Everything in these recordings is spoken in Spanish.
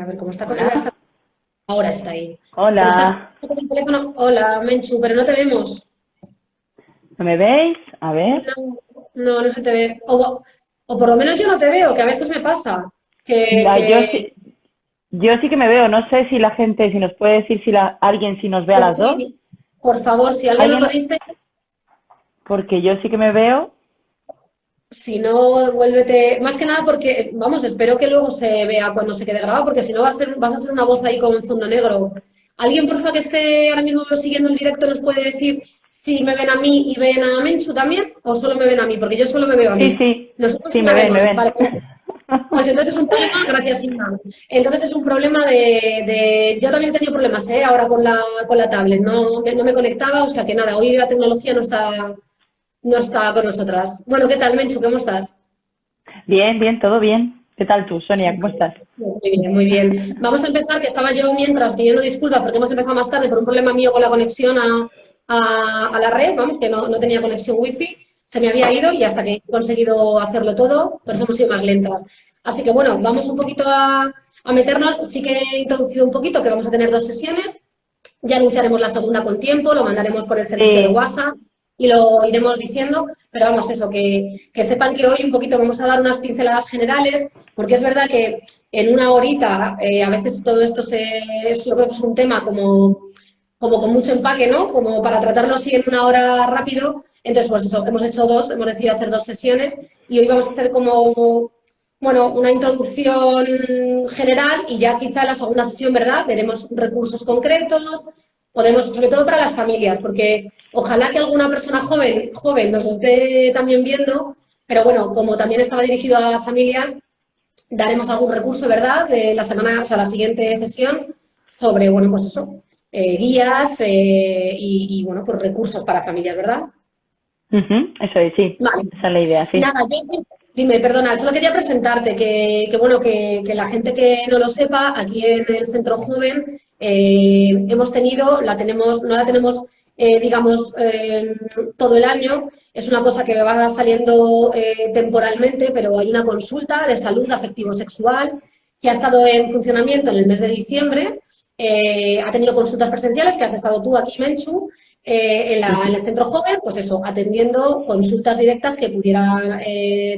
A ver, ¿cómo está con ella? Hola, Ahora está ahí. Como estás hola, con el teléfono, hola, Menchu, pero no te vemos. ¿no me veis? A ver. No, no se te ve. O por lo menos yo no te veo, que a veces me pasa. Que, Ah, que yo sí que me veo, no sé si la gente, si nos puede decir si alguien si nos ve a pues las dos. sí, por favor, si alguien nos lo ¿Alguien? dice, Porque yo sí que me veo. si no, vuélvete. Más que nada porque, vamos, espero que luego se vea cuando se quede grabado, porque si no vas a ser una voz ahí con un fondo negro. ¿Alguien, porfa, que esté ahora mismo siguiendo el directo nos puede decir si me ven a mí y ven a Menchu también? ¿O solo me ven a mí? Porque yo solo me veo a Sí, mí. sí, Nosotros sí, sí la me ven, me vemos. ven. Vale, pues entonces es un problema, gracias, Inma. Entonces es un problema yo también he tenido problemas, ¿eh? Ahora con la tablet, no me conectaba, o sea que nada, hoy la tecnología no está con nosotras. Bueno, ¿qué tal, Menchu? ¿Cómo estás? Bien, bien, todo bien. ¿Qué tal tú, Sonia? ¿Cómo estás? Muy bien, muy bien. Vamos a empezar, que estaba yo mientras pidiendo disculpas porque hemos empezado más tarde por un problema mío con la conexión a la red, vamos, que no tenía conexión wifi, se me había ido y hasta que he conseguido hacerlo todo, por eso hemos sido más lentas. Así que bueno, vamos un poquito a meternos. Sí que he introducido un poquito que vamos a tener dos sesiones. Ya anunciaremos la segunda con tiempo, lo mandaremos por el servicio de Sí. WhatsApp y lo iremos diciendo, pero vamos, eso, que sepan que hoy un poquito vamos a dar unas pinceladas generales, porque es verdad que en una horita a veces todo esto yo creo que es un tema como con mucho empaque, ¿no? Como para tratarlo así en una hora rápido. Entonces, pues eso, hemos decidido hacer dos sesiones y hoy vamos a hacer como, bueno, una introducción general y ya quizá en la segunda sesión, ¿verdad? Veremos recursos concretos, podemos, sobre todo para las familias, porque ojalá que alguna persona joven nos esté también viendo, pero bueno, como también estaba dirigido a familias, daremos algún recurso, ¿verdad? De la semana, o sea, la siguiente sesión sobre, bueno, pues eso, guías bueno, pues recursos para familias, ¿verdad? Ujú, eso es, sí. Vale. Esa es la idea, sí. Nada, dime, perdona, solo quería presentarte que bueno, que la gente que no lo sepa, aquí en el Centro Joven hemos tenido, no la tenemos, digamos, todo el año, es una cosa que va saliendo temporalmente, pero hay una consulta de salud afectivo-sexual que ha estado en funcionamiento en el mes de diciembre. Ha tenido consultas presenciales, que has estado tú aquí, Menchu, en Ujú. el centro joven, pues eso, atendiendo consultas directas que pudiera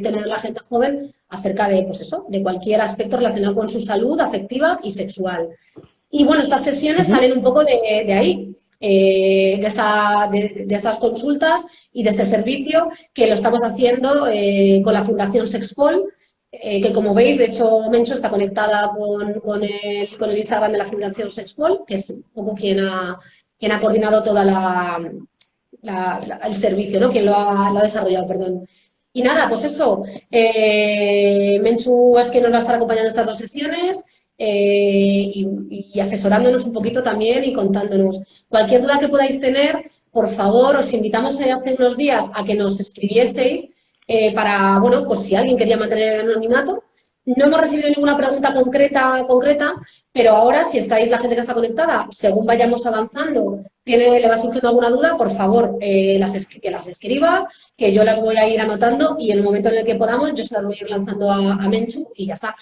tener la gente joven acerca de, pues eso, de cualquier aspecto relacionado con su salud afectiva y sexual. Y bueno, estas sesiones Ujú. salen un poco de ahí, de estas consultas y de este servicio que lo estamos haciendo con la Fundación Sexpol, que como veis, de hecho, Mencho está conectada con el Instagram de la Fundación Sexpol, que es un poco quien ha coordinado toda el servicio, ¿no? Quien lo ha desarrollado, perdón. Y nada, pues eso, Menchu es que nos va a estar acompañando estas dos sesiones y asesorándonos un poquito también y contándonos. Cualquier duda que podáis tener, por favor, os invitamos hace unos días a que nos escribieseis para, bueno, pues si alguien quería mantener el anonimato. No hemos recibido ninguna pregunta concreta, pero ahora, si estáis la gente que está conectada, según vayamos avanzando, le va surgiendo alguna duda, por favor, que las escriba, que yo las voy a ir anotando y en el momento en el que podamos, yo se las voy a ir lanzando a Menchu y ya está.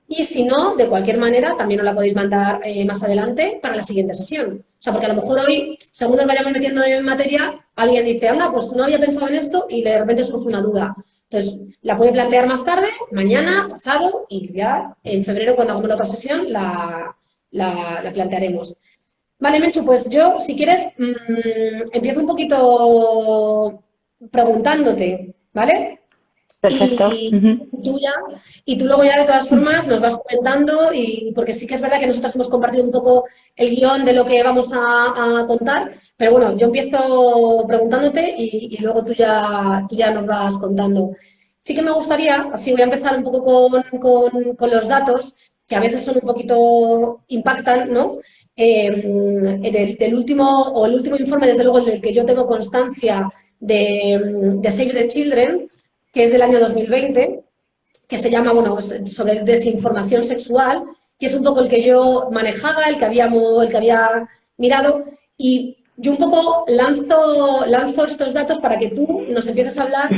Y si no, de cualquier manera, también os la podéis mandar más adelante para la siguiente sesión. O sea, porque a lo mejor hoy, según nos vayamos metiendo en materia, alguien dice, anda, pues no había pensado en esto y de repente surge una duda. Entonces, la puede plantear más tarde, mañana, pasado, y ya en febrero, cuando hagamos la otra sesión, la plantearemos. Vale, Menchu, pues yo, si quieres, empiezo un poquito preguntándote, ¿vale? Perfecto. Y Ujú. tú ya, y tú luego ya de todas formas nos vas comentando, y porque sí que es verdad que nosotras hemos compartido un poco el guión de lo que vamos a contar, pero bueno, yo empiezo preguntándote y luego tú ya nos vas contando. Sí que me gustaría, así voy a empezar un poco con los datos, que a veces son un poquito, impactan, ¿no? Del último, o el último informe, desde luego, del que yo tengo constancia de Save the Children, que es del año 2020, que se llama, bueno, sobre desinformación sexual, que es un poco el que yo manejaba, el que había mirado, y yo un poco lanzo estos datos para que tú nos empieces a hablar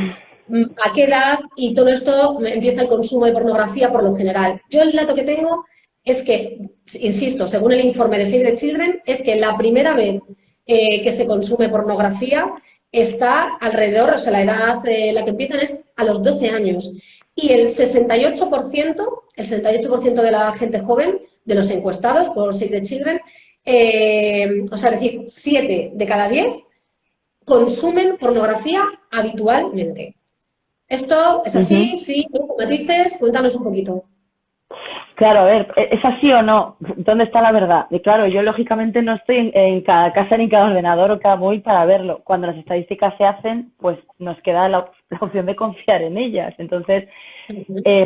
a qué edad y todo esto empieza el consumo de pornografía por lo general. Yo el dato que tengo es que, insisto, según el informe de Save the Children, es que la primera vez que se consume pornografía está alrededor, o sea, la edad de la que empiezan es a los 12 años. Y el 68% de la gente joven, de los encuestados por Save the Children, o sea, es decir, 7 de cada 10 consumen pornografía habitualmente. ¿Esto es así? Sí, ¿no? Matices, cuéntanos un poquito. Claro, a ver, ¿es así o no? ¿Dónde está la verdad? Y claro, yo lógicamente no estoy en cada casa ni en cada ordenador o cada móvil para verlo. Cuando las estadísticas se hacen, pues nos queda la opción de confiar en ellas. Entonces,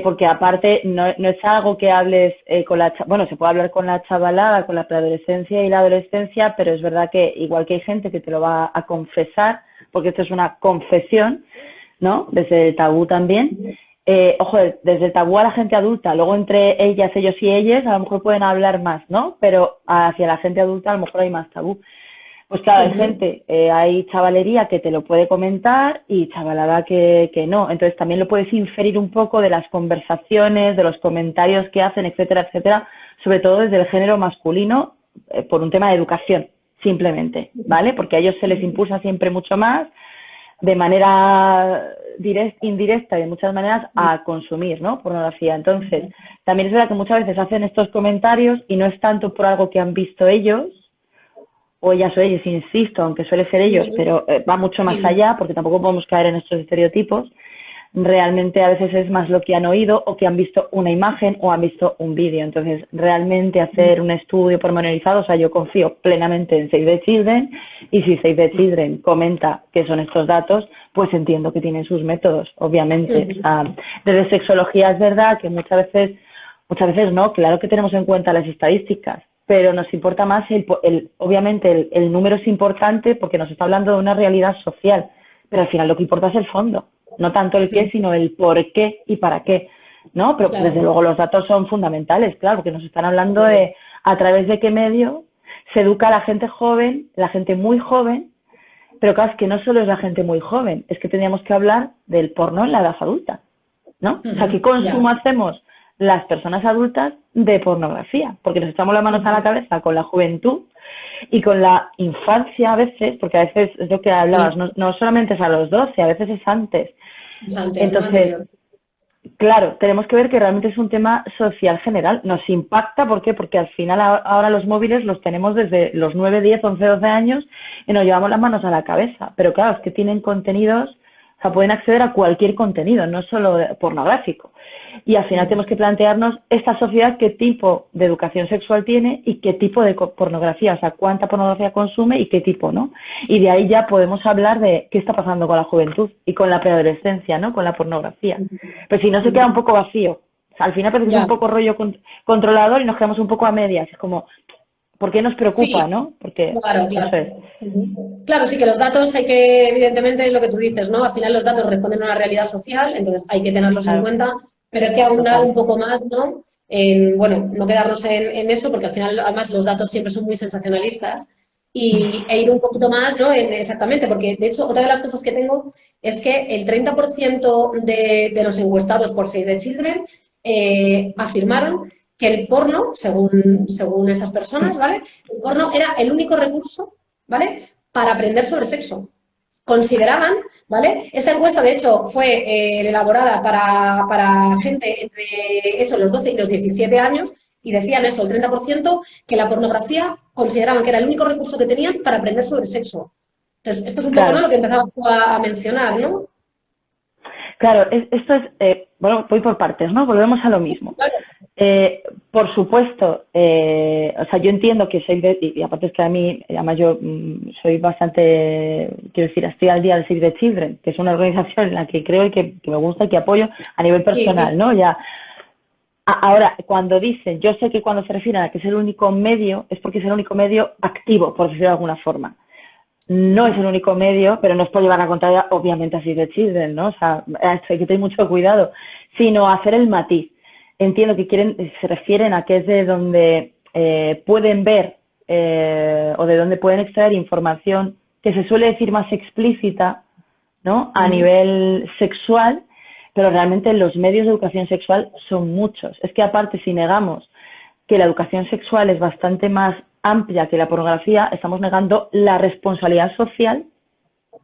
porque aparte no es algo que hables con bueno, se puede hablar con la chavalada, con la preadolescencia y la adolescencia, pero es verdad que igual que hay gente que te lo va a confesar, porque esto es una confesión, ¿no? Desde el tabú también. Ojo, desde el tabú a la gente adulta, luego entre ellas, ellos y ellas, a lo mejor pueden hablar más, ¿no? Pero hacia la gente adulta a lo mejor hay más tabú. Pues claro, hay gente, hay chavalería que te lo puede comentar y chavalada que no. Entonces también lo puedes inferir un poco de las conversaciones, de los comentarios que hacen, etcétera, etcétera, sobre todo desde el género masculino, por un tema de educación, simplemente, ¿vale? Porque a ellos se les impulsa siempre mucho más, de manera indirecta y de muchas maneras a consumir, ¿no? Pornografía. Entonces, también es verdad que muchas veces hacen estos comentarios y no es tanto por algo que han visto ellos, o ellas o ellos, insisto, aunque suele ser ellos, pero va mucho más allá, porque tampoco podemos caer en estos estereotipos. Realmente a veces es más lo que han oído o que han visto una imagen o han visto un vídeo. Entonces, realmente hacer un estudio pormenorizado, o sea, yo confío plenamente en Save the Children y si Save the Children comenta que son estos datos, pues entiendo que tienen sus métodos, obviamente. O sea, desde sexología es verdad que muchas veces no, claro que tenemos en cuenta las estadísticas, pero nos importa más, obviamente el número es importante porque nos está hablando de una realidad social, pero al final lo que importa es el fondo. No tanto el qué, sino el por qué y para qué, ¿no? Pero claro, desde luego los datos son fundamentales, claro, porque nos están hablando de a través de qué medio se educa a la gente joven, la gente muy joven, pero claro, es que no solo es la gente muy joven, es que tendríamos que hablar del porno en la edad adulta, ¿no? O sea, ¿qué consumo hacemos las personas adultas de pornografía? Porque nos echamos las manos a la cabeza con la juventud y con la infancia a veces, porque a veces es lo que hablabas, no solamente es a los 12, a veces es antes. Entonces, claro, tenemos que ver que realmente es un tema social general. Nos impacta, ¿por qué? Porque al final ahora los móviles los tenemos desde los 9, 10, 11, 12 años y nos llevamos las manos a la cabeza. Pero claro, es que tienen contenidos, o sea, pueden acceder a cualquier contenido, no solo pornográfico. Y al final tenemos que plantearnos esta sociedad qué tipo de educación sexual tiene y qué tipo de pornografía, o sea, cuánta pornografía consume y qué tipo, ¿no? Y de ahí ya podemos hablar de qué está pasando con la juventud y con la preadolescencia, ¿no? Con la pornografía. Pero si no, se queda un poco vacío. O sea, al final parece que es un poco rollo controlador y nos quedamos un poco a medias. Es como, ¿por qué nos preocupa, no? Porque, claro. Claro, sí que los datos hay que, evidentemente, lo que tú dices, ¿no? Al final los datos responden a una realidad social, entonces hay que tenerlos en cuenta, pero hay que ahondar un poco más, ¿no? Bueno, no quedarnos en eso, porque al final, además, los datos siempre son muy sensacionalistas e ir un poquito más, ¿no? Exactamente, porque de hecho, otra de las cosas que tengo es que el 30% de los encuestados por Save the Children afirmaron que el porno, según esas personas, ¿vale? El porno era el único recurso, ¿vale? Para aprender sobre sexo. Consideraban, ¿vale? Esta encuesta, de hecho, fue elaborada para gente entre eso, los 12 y los 17 años, y decían eso, el 30%, que la pornografía consideraban que era el único recurso que tenían para aprender sobre sexo. Entonces, esto es un poco, ¿no?, lo que empezaba a mencionar, ¿no? Claro, esto es, bueno, voy por partes, ¿no? Volvemos a lo mismo. Claro. Por supuesto, o sea, yo entiendo que soy y aparte es que a mí, además yo soy bastante, quiero decir, estoy al día de Save the Children, que es una organización en la que creo y que me gusta y que apoyo a nivel personal, ¿no? Ya. Ahora, cuando dicen, yo sé que cuando se refieren a que es el único medio, es porque es el único medio activo, por decirlo de alguna forma. No es el único medio, pero no es por llevar la contraria, obviamente, a Save the Children, ¿no? O sea, hay que tener mucho cuidado, sino hacer el matiz. Entiendo que se refieren a que es de donde pueden ver o de donde pueden extraer información que se suele decir más explícita, ¿no? A nivel sexual, pero realmente los medios de educación sexual son muchos. Es que aparte, si negamos que la educación sexual es bastante más amplia que la pornografía, estamos negando la responsabilidad social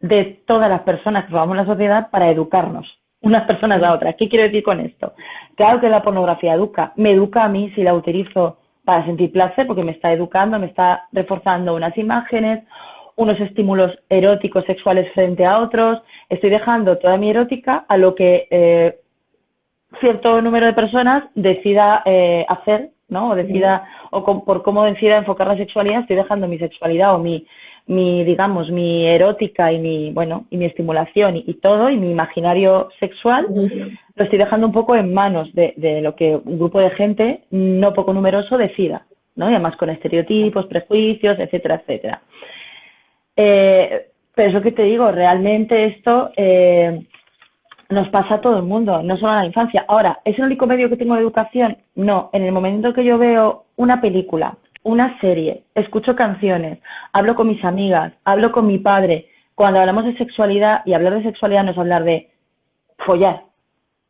de todas las personas que formamos la sociedad para educarnos unas personas a otras. ¿Qué quiero decir con esto? Claro que la pornografía educa, me educa a mí si la utilizo para sentir placer, porque me está educando, me está reforzando unas imágenes, unos estímulos eróticos sexuales frente a otros, estoy dejando toda mi erótica a lo que cierto número de personas decida hacer, ¿no? O decida, por cómo decida enfocar la sexualidad, estoy dejando mi sexualidad o digamos, mi erótica y mi estimulación y todo, y mi imaginario sexual, lo estoy dejando un poco en manos de lo que un grupo de gente no poco numeroso decida, ¿no? Y además con estereotipos, prejuicios, etcétera, etcétera. Pero eso que te digo, realmente esto nos pasa a todo el mundo, no solo a la infancia. Ahora, ¿es el único medio que tengo de educación? No. En el momento que yo veo una película, una serie, escucho canciones, hablo con mis amigas, hablo con mi padre, cuando hablamos de sexualidad, y hablar de sexualidad no es hablar de follar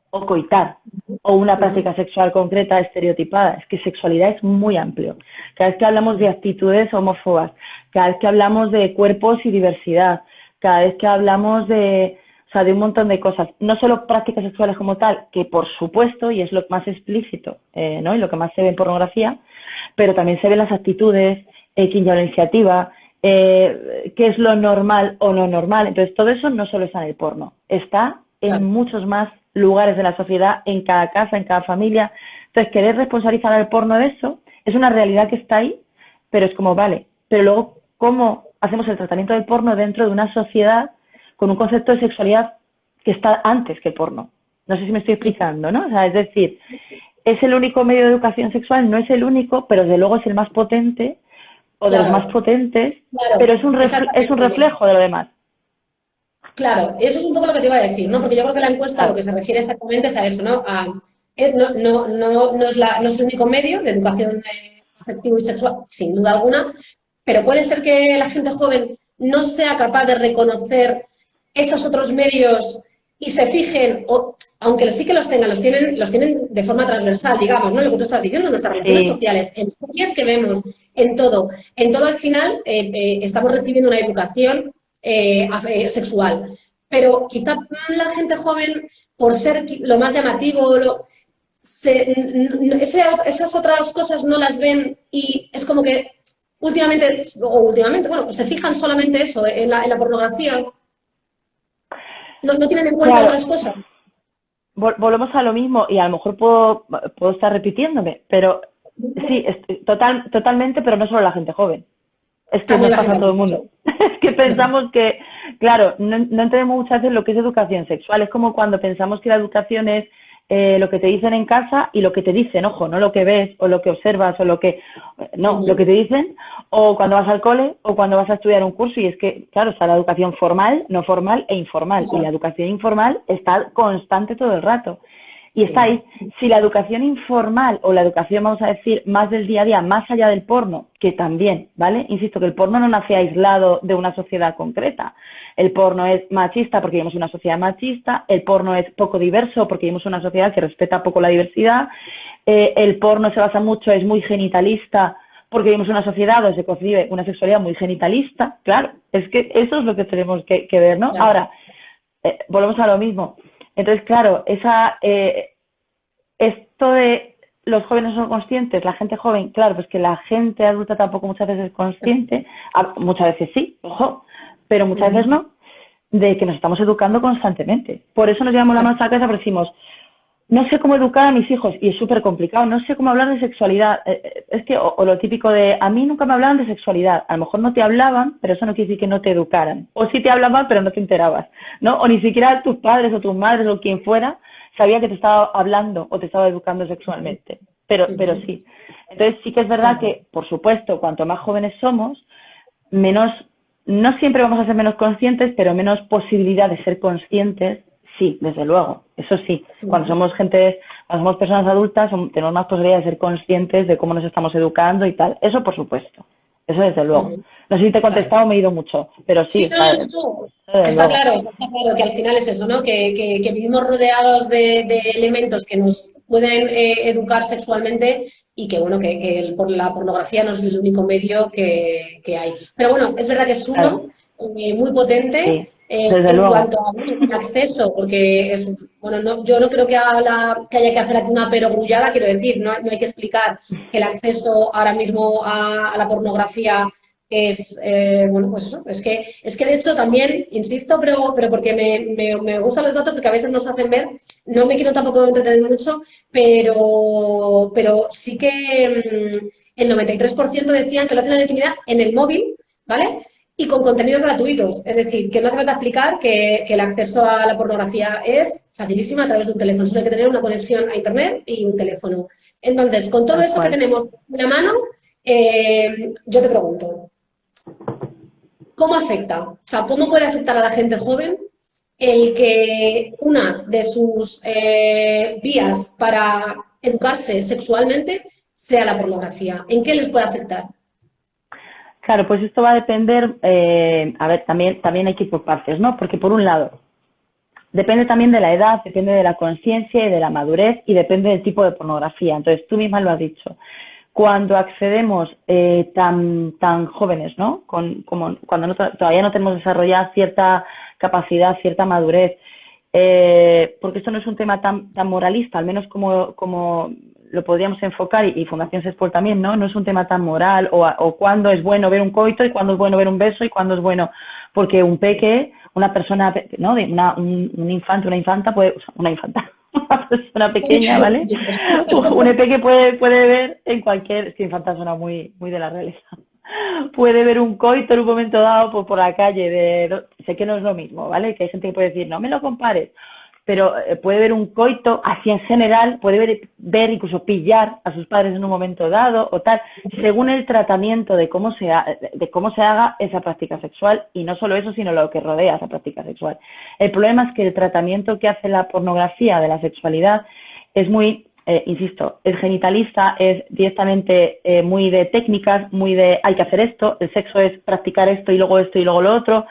o coitar o una práctica sexual concreta estereotipada, es que sexualidad es muy amplio. Cada vez que hablamos de actitudes homófobas, cada vez que hablamos de cuerpos y diversidad, cada vez que hablamos de un montón de cosas, no solo prácticas sexuales como tal, que por supuesto, y es lo más explícito, ¿no? Y lo que más se ve en pornografía, pero también se ven las actitudes, quién lleva la iniciativa, qué es lo normal o no normal. Entonces, todo eso no solo está en el porno, está en muchos más lugares de la sociedad, en cada casa, en cada familia. Entonces, querer responsabilizar al porno de eso es una realidad que está ahí, pero es como, vale, pero luego, ¿cómo hacemos el tratamiento del porno dentro de una sociedad con un concepto de sexualidad que está antes que el porno? No sé si me estoy explicando, ¿no? O sea, es decir, es el único medio de educación sexual, no es el único, pero desde luego es el más potente o de los más potentes, pero es un reflejo de lo demás. Claro, eso es un poco lo que te iba a decir, ¿no? Porque yo creo que la encuesta a lo que se refiere exactamente es a eso, ¿no? No es el único medio de educación afectivo y sexual, sin duda alguna, pero puede ser que la gente joven no sea capaz de reconocer esos otros medios y se fijen, aunque sí que los tengan, los tienen de forma transversal, digamos, ¿no? Lo que tú estás diciendo, en nuestras relaciones sociales, en series que vemos, en todo al final estamos recibiendo una educación sexual. Pero quizá la gente joven, por ser lo más llamativo, esas otras cosas no las ven y es como que últimamente, bueno, se fijan solamente eso, en la pornografía. No tienen en cuenta otras cosas. Volvemos a lo mismo y a lo mejor puedo estar repitiéndome, pero sí, totalmente, pero no solo la gente joven. Es que nos pasa a todo el mundo. Es que pensamos que, claro, no entendemos muchas veces lo que es educación sexual. Es como cuando pensamos que la educación es lo que te dicen en casa y lo que te dicen, ojo, no lo que ves o lo que observas o lo que te dicen, o cuando vas al cole o cuando vas a estudiar un curso. Y es que, claro, está la educación formal, no formal e informal. Y la educación informal está constante todo el rato. Y está ahí. Si la educación informal o la educación, vamos a decir, más del día a día, más allá del porno, que también, ¿vale? Insisto, que el porno no nace aislado de una sociedad concreta. El porno es machista porque vivimos una sociedad machista, el porno es poco diverso porque vivimos una sociedad que respeta poco la diversidad, el porno se basa mucho, es muy genitalista porque vivimos una sociedad donde se concibe una sexualidad muy genitalista. Claro, es que eso es lo que tenemos que ver, ¿no? Claro. Ahora, volvemos a lo mismo. Entonces, claro, esto de los jóvenes no son conscientes, la gente joven, claro, pues que la gente adulta tampoco muchas veces es consciente, muchas veces sí, ojo, pero muchas veces no, de que nos estamos educando constantemente. Por eso nos llevamos la mano a la cabeza, porque decimos, no sé cómo educar a mis hijos, y es súper complicado, no sé cómo hablar de sexualidad. Es que, o lo típico de, a mí nunca me hablaban de sexualidad. A lo mejor no te hablaban, pero eso no quiere decir que no te educaran. O sí te hablaban, pero no te enterabas, ¿no? O ni siquiera tus padres o tus madres o quien fuera sabía que te estaba hablando o te estaba educando sexualmente. Pero sí. Entonces sí que es verdad que, por supuesto, cuanto más jóvenes somos, menos, no siempre vamos a ser menos conscientes, pero menos posibilidad de ser conscientes. Sí, desde luego, eso sí. Cuando somos personas adultas, tenemos más posibilidad de ser conscientes de cómo nos estamos educando y tal. Eso, por supuesto. Eso desde luego. No sé si te he contestado, me he ido mucho, pero sí. Está claro que al final es eso, ¿no? Que vivimos rodeados de elementos que nos pueden educar sexualmente y que bueno, por la pornografía no es el único medio que hay. Pero bueno, es verdad que es Claro, uno muy potente sí, desde en luego. cuanto a bueno, el acceso, porque es, bueno, yo no creo que haya que hacer aquí una perogrullada, quiero decir, no hay que explicar que el acceso ahora mismo a la pornografía es, bueno, pues eso, es que de hecho también, insisto, pero porque me gustan los datos, porque a veces nos hacen ver, no me quiero tampoco entretener mucho, pero sí que el 93% decían que lo hacen en la intimidad en el móvil, ¿vale? Y con contenidos gratuitos. Es decir, que no hace falta explicar que el acceso a la pornografía es facilísima a través de un teléfono. Solo hay que tener una conexión a Internet y un teléfono. Entonces, con todo Tal eso que cual. tenemos en la mano, yo te pregunto, ¿cómo afecta? O sea, ¿cómo puede afectar a la gente joven el que una de sus vías para educarse sexualmente sea la pornografía? ¿En qué les puede afectar? Claro, pues esto va a depender, a ver, también hay que ir por partes, ¿no? Porque por un lado, depende también de la edad, depende de la conciencia y de la madurez y depende del tipo de pornografía. Entonces, tú misma lo has dicho. Cuando accedemos tan jóvenes, ¿no? Como cuando todavía no tenemos desarrollada cierta capacidad, cierta madurez, porque esto no es un tema tan moralista, al menos como lo podríamos enfocar, y Fundación Sexpol también, ¿no? No es un tema tan moral, o cuándo es bueno ver un coito, y cuándo es bueno ver un beso, y cuándo es bueno, porque un peque, una persona, ¿no? Un infante, una infanta, una infanta, una persona pequeña, ¿vale? Un peque puede ver en cualquier, es que infanta suena muy de la realidad. Puede ver un coito en un momento dado por la calle, sé que no es lo mismo, ¿vale? Que hay gente que puede decir, no me lo compares, pero puede ver un coito, así en general, puede ver incluso pillar a sus padres en un momento dado o tal, según el tratamiento de cómo se haga esa práctica sexual, y no solo eso, sino lo que rodea esa práctica sexual. El problema es que el tratamiento que hace la pornografía de la sexualidad es muy, insisto, es genitalista, es directamente muy de técnicas, muy de hay que hacer esto, el sexo es practicar esto y luego lo otro,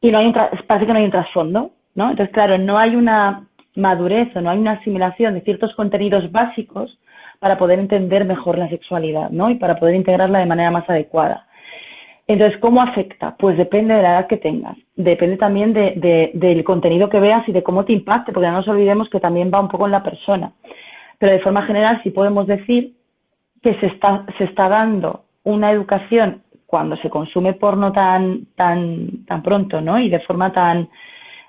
y parece que no hay un trasfondo, ¿no? Entonces, claro, no hay una madurez o no hay una asimilación de ciertos contenidos básicos para poder entender mejor la sexualidad, ¿no? Y para poder integrarla de manera más adecuada. Entonces, ¿cómo afecta? Pues depende de la edad que tengas, depende también del contenido que veas y de cómo te impacte, porque no nos olvidemos que también va un poco en la persona. Pero de forma general sí podemos decir que se está dando una educación cuando se consume porno tan pronto, ¿no? Y de forma tan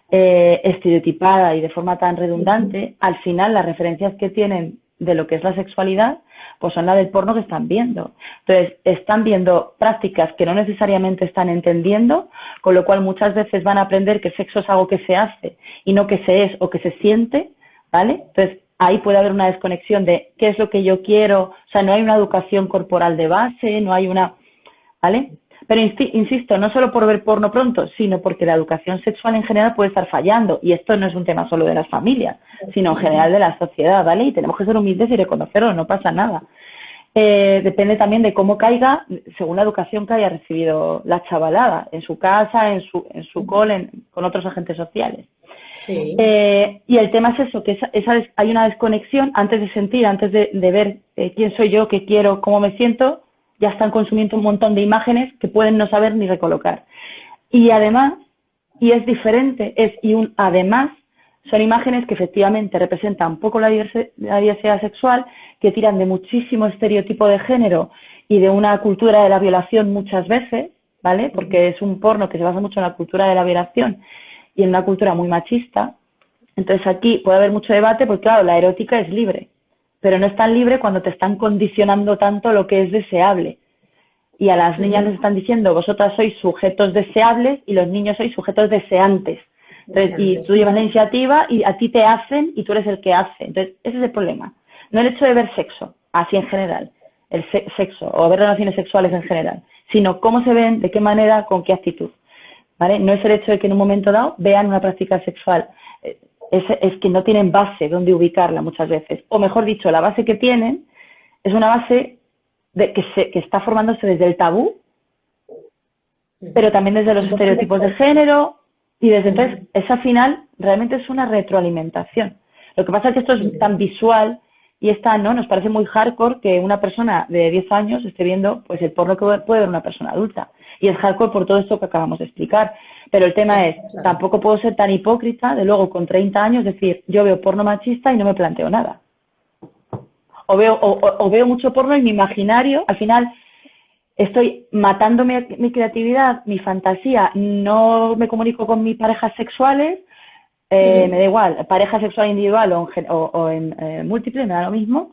estereotipada y de forma tan redundante, al final las referencias que tienen de lo que es la sexualidad, pues son la del porno que están viendo. Entonces, están viendo prácticas que no necesariamente están entendiendo, con lo cual muchas veces van a aprender que sexo es algo que se hace y no que se es o que se siente, ¿vale? Entonces, ahí puede haber una desconexión de qué es lo que yo quiero, o sea, no hay una educación corporal de base, no hay una, ¿vale? Pero insisto, no solo por ver porno pronto, sino porque la educación sexual en general puede estar fallando, y esto no es un tema solo de las familias, sino en general de la sociedad, ¿vale? Y tenemos que ser humildes y reconocerlo, no pasa nada. Depende también de cómo caiga, según la educación que haya recibido la chavalada, en su casa, en su cole, con otros agentes sociales. Sí. Y el tema es eso, que hay una desconexión antes de sentir, antes de ver quién soy yo, qué quiero, cómo me siento, ya están consumiendo un montón de imágenes que pueden no saber ni recolocar. Y además, y es diferente, además, son imágenes que efectivamente representan un poco la diversidad sexual, que tiran de muchísimo estereotipo de género y de una cultura de la violación muchas veces, ¿vale? Porque es un porno que se basa mucho en la cultura de la violación y en una cultura muy machista. Entonces aquí puede haber mucho debate porque, claro, la erótica es libre, pero no es tan libre cuando te están condicionando tanto lo que es deseable. Y a las niñas les están diciendo, vosotras sois sujetos deseables y los niños sois sujetos deseantes. Entonces, y tú llevas la iniciativa y a ti te hacen y tú eres el que hace. Entonces, ese es el problema. No el hecho de ver sexo, así en general, el sexo o ver relaciones sexuales en general, sino cómo se ven, de qué manera, con qué actitud. ¿Vale? No es el hecho de que en un momento dado vean una práctica sexual. Es que no tienen base donde ubicarla muchas veces. O mejor dicho, la base que tienen es una base que está formándose desde el tabú, pero también desde los estereotipos de género, y desde entonces esa final realmente es una retroalimentación. Lo que pasa es que esto es tan visual y esta no, nos parece muy hardcore que una persona de 10 años esté viendo pues el porno que puede ver una persona adulta. Y es hardcore por todo esto que acabamos de explicar. Pero el tema es, Claro. tampoco puedo ser tan hipócrita de luego con 30 años decir, yo veo porno machista y no me planteo nada. O veo mucho porno y mi imaginario, al final estoy matando mi creatividad, mi fantasía, no me comunico con mis parejas sexuales, me da igual, pareja sexual individual o en múltiple, me da lo mismo,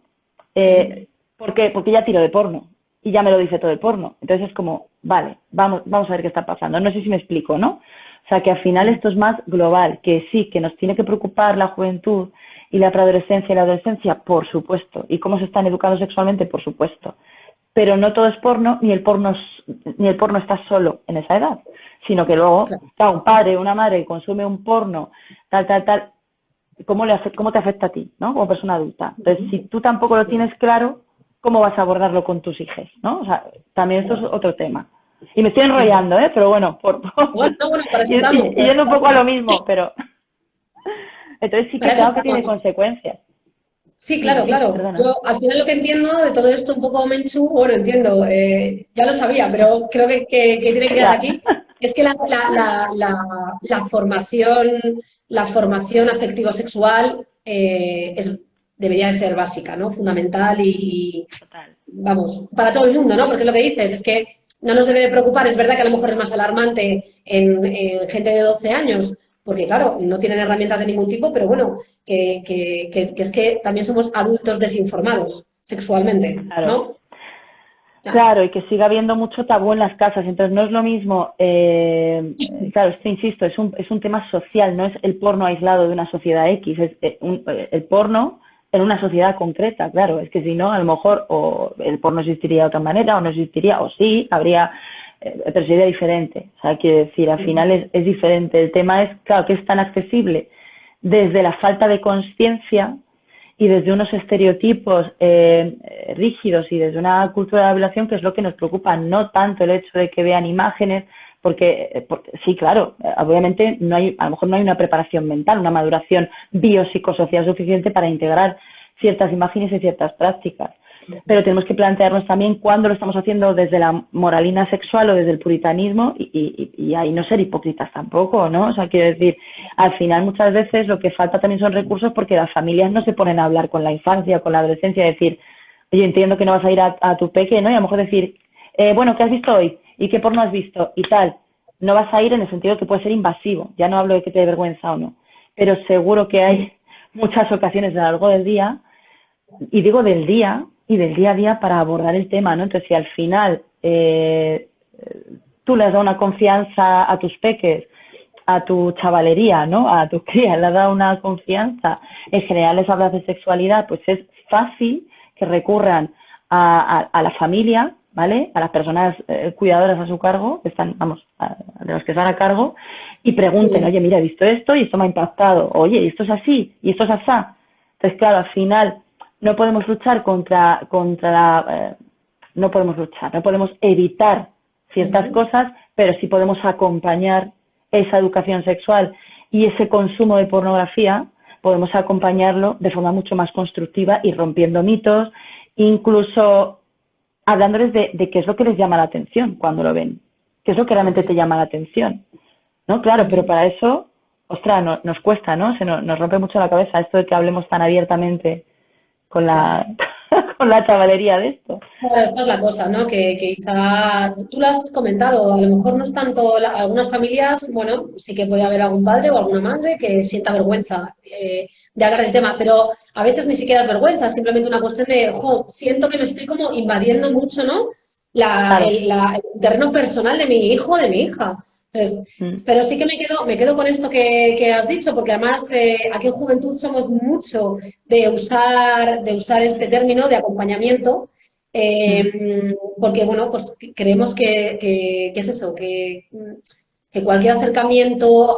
Sí. porque ya tiro de porno y ya me lo dice todo el porno. Entonces es como, vale, vamos a ver qué está pasando. No sé si me explico, ¿no? O sea, que al final esto es más global, que sí, que nos tiene que preocupar la juventud y la preadolescencia y la adolescencia, por supuesto, y cómo se están educando sexualmente, por supuesto. Pero no todo es porno, ni el porno está solo en esa edad, sino que luego Claro. está un padre o una madre que consume un porno, tal, ¿cómo te afecta a ti, ¿no? Como persona adulta. Entonces, si tú tampoco lo Sí. tienes claro, ¿cómo vas a abordarlo con tus hijos, ¿no? O sea, también esto es otro tema. Y me estoy enrollando, ¿eh? Pero bueno, Bueno, bueno, para eso estamos, y para eso yendo un poco a estamos. lo mismo, pero entonces sí que Para eso claro que tiene estamos. consecuencias. Sí, Dime, claro, dime, claro. perdona. Yo al final lo que entiendo de todo esto un poco, Menchu, bueno, entiendo, ya lo sabía, pero creo que tiene que quedar Ya. aquí, es que la formación afectivo-sexual debería de ser básica, ¿no? Fundamental Total. vamos, para todo el mundo, ¿no? Porque lo que dices es que no nos debe de preocupar, es verdad que a lo mejor es más alarmante en gente de 12 años, porque claro, no tienen herramientas de ningún tipo, pero bueno, que es que también somos adultos desinformados sexualmente, Claro. ¿no? Ya. Claro, y que siga habiendo mucho tabú en las casas. Entonces, no es lo mismo, claro, esto insisto, es un tema social, no es el porno aislado de una sociedad X, es el porno en una sociedad concreta, claro. Es que si no, a lo mejor o el porno existiría de otra manera, o no existiría, o sí, habría, pero sería diferente. O sea, quiero decir, al final es diferente. El tema es, claro, que es tan accesible desde la falta de conciencia y desde unos estereotipos rígidos y desde una cultura de la violación, que es lo que nos preocupa, no tanto el hecho de que vean imágenes, porque sí, claro, obviamente a lo mejor no hay una preparación mental, una maduración biopsicosocial suficiente para integrar ciertas imágenes y ciertas prácticas. Pero tenemos que plantearnos también cuándo lo estamos haciendo desde la moralina sexual o desde el puritanismo y ahí no ser hipócritas tampoco, ¿no? O sea, quiero decir, al final muchas veces lo que falta también son recursos porque las familias no se ponen a hablar con la infancia, con la adolescencia, decir, oye, entiendo que no vas a ir a tu peque, ¿no? Y a lo mejor decir, bueno, ¿qué has visto hoy? ¿Y qué porno has visto? Y tal. No vas a ir en el sentido que puede ser invasivo. Ya no hablo de que te dé vergüenza o no. Pero seguro que hay muchas ocasiones a lo largo del día, y digo del día y del día a día para abordar el tema, ¿no? Entonces, si al final tú les das una confianza a tus peques, a tu chavalería, ¿no? A tus crías, les das una confianza, en general les hablas de sexualidad, pues es fácil que recurran a la familia, ¿vale? A las personas cuidadoras a su cargo, que están, vamos, de los que están a cargo, y pregunten, Sí. oye, mira, he visto esto y esto me ha impactado, oye, y esto es así, y esto es asá. Entonces, claro, al final no podemos luchar no podemos luchar, no podemos evitar ciertas cosas, pero sí podemos acompañar esa educación sexual y ese consumo de pornografía, podemos acompañarlo de forma mucho más constructiva y rompiendo mitos, incluso hablándoles de qué es lo que les llama la atención cuando lo ven, qué es lo que realmente te llama la atención, ¿no? Claro, pero para eso, ostras, nos cuesta, ¿no? Nos rompe mucho la cabeza esto de que hablemos tan abiertamente con la, con la chavalería de esto. Claro, esta es la cosa, ¿no? Que quizá tú lo has comentado, a lo mejor no es tanto, algunas familias, bueno, sí que puede haber algún padre o alguna madre que sienta vergüenza de hablar del tema, pero a veces ni siquiera es vergüenza, es simplemente una cuestión de, ojo, siento que me estoy como invadiendo mucho, ¿no? Claro. El terreno personal de mi hijo o de mi hija. Entonces, pero sí que me quedo con esto que has dicho, porque además aquí en Juventud somos mucho de usar este término de acompañamiento, porque bueno, pues creemos que es eso, que cualquier acercamiento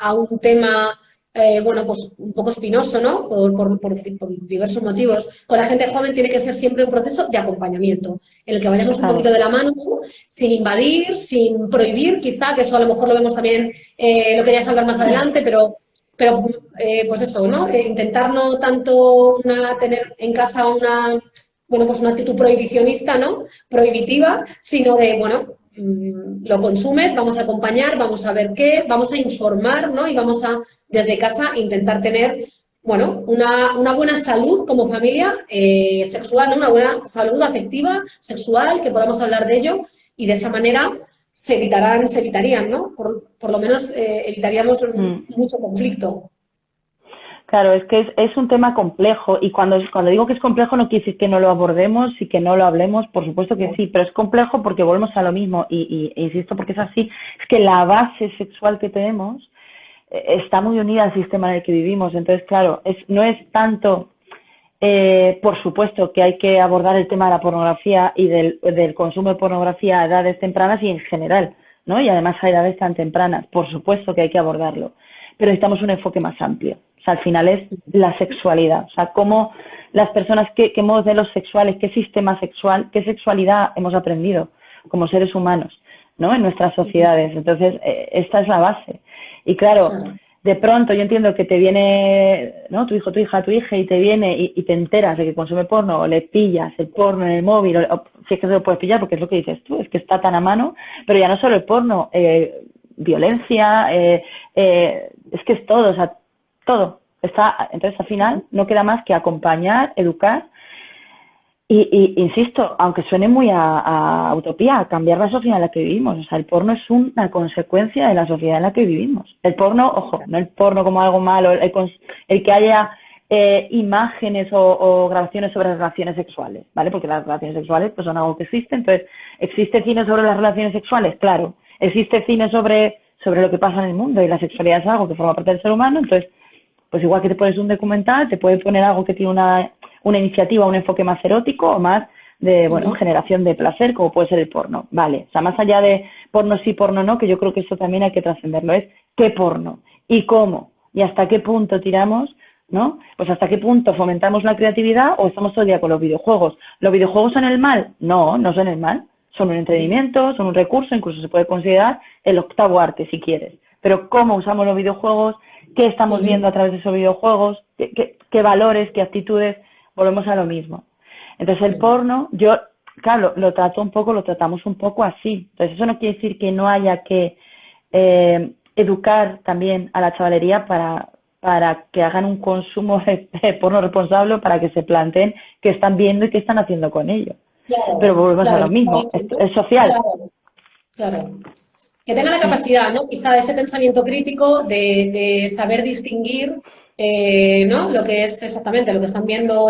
a un tema, bueno, pues un poco espinoso, ¿no? Por diversos motivos, con la gente joven tiene que ser siempre un proceso de acompañamiento, en el que vayamos un Claro. poquito de la mano, sin invadir, sin prohibir, quizá, que eso a lo mejor lo vemos también, lo querías hablar más adelante, pero pero pues eso, ¿no? Intentar no tanto tener en casa pues una actitud prohibicionista, ¿no? Prohibitiva, sino de, bueno, lo consumes, vamos a acompañar, vamos a ver qué, vamos a informar, ¿no? Y vamos a, desde casa, intentar tener, bueno, una buena salud como familia sexual, ¿no? Una buena salud afectiva, sexual, que podamos hablar de ello y de esa manera se evitarían, ¿no? Por lo menos evitaríamos mucho conflicto. Claro, es que es un tema complejo y cuando digo que es complejo no quiere decir que no lo abordemos y que no lo hablemos, por supuesto que sí, pero es complejo porque volvemos a lo mismo e insisto porque es así, es que la base sexual que tenemos está muy unida al sistema en el que vivimos, entonces claro, no es tanto, por supuesto que hay que abordar el tema de la pornografía y del consumo de pornografía a edades tempranas y en general, ¿no? Y además a edades tan tempranas, por supuesto que hay que abordarlo, pero necesitamos un enfoque más amplio. O sea, al final es la sexualidad. O sea, cómo las personas, qué modelos sexuales, qué sistema sexual, qué sexualidad hemos aprendido como seres humanos, ¿no? En nuestras sociedades. Entonces, esta es la base. Y claro, de pronto yo entiendo que te viene, ¿no? Tu hijo, tu hija, tu hija, y te viene y te enteras de que consume porno, o le pillas el porno en el móvil, o si es que se lo puedes pillar, porque es lo que dices tú, es que está tan a mano, pero ya no solo el porno, violencia, es que es todo, o sea, todo está. Entonces al final no queda más que acompañar, educar y insisto, aunque suene muy a utopía, cambiar la sociedad en la que vivimos. O sea, el porno es una consecuencia de la sociedad en la que vivimos. El porno, ojo, no el porno como algo malo, el que haya imágenes o grabaciones sobre relaciones sexuales, ¿vale? Porque las relaciones sexuales pues son algo que existe. Entonces, ¿existe cine sobre las relaciones sexuales? Claro. ¿Existe cine sobre lo que pasa en el mundo? Y la sexualidad es algo que forma parte del ser humano. Entonces, pues igual que te pones un documental, te puede poner algo que tiene una iniciativa, un enfoque más erótico o más de, bueno, generación de placer, como puede ser el porno. Vale, o sea, más allá de porno sí, porno no, que yo creo que esto también hay que trascenderlo, es qué porno y cómo y hasta qué punto tiramos, ¿no? Pues hasta qué punto fomentamos la creatividad o estamos todo el día con los videojuegos. ¿Los videojuegos son el mal? No, no son el mal. Son un entretenimiento, son un recurso, incluso se puede considerar el octavo arte, si quieres. Pero cómo usamos los videojuegos, qué estamos viendo a través de esos videojuegos, qué valores, qué actitudes, volvemos a lo mismo. Entonces el porno, yo, claro, lo tratamos un poco así. Entonces eso no quiere decir que no haya que educar también a la chavalería para que hagan un consumo de porno responsable, para que se planteen qué están viendo y qué están haciendo con ello. Claro, pero volvemos a lo mismo, es social. Claro. Que tenga la capacidad, ¿no? Quizá de ese pensamiento crítico, de saber distinguir, ¿no? Lo que es exactamente lo que están viendo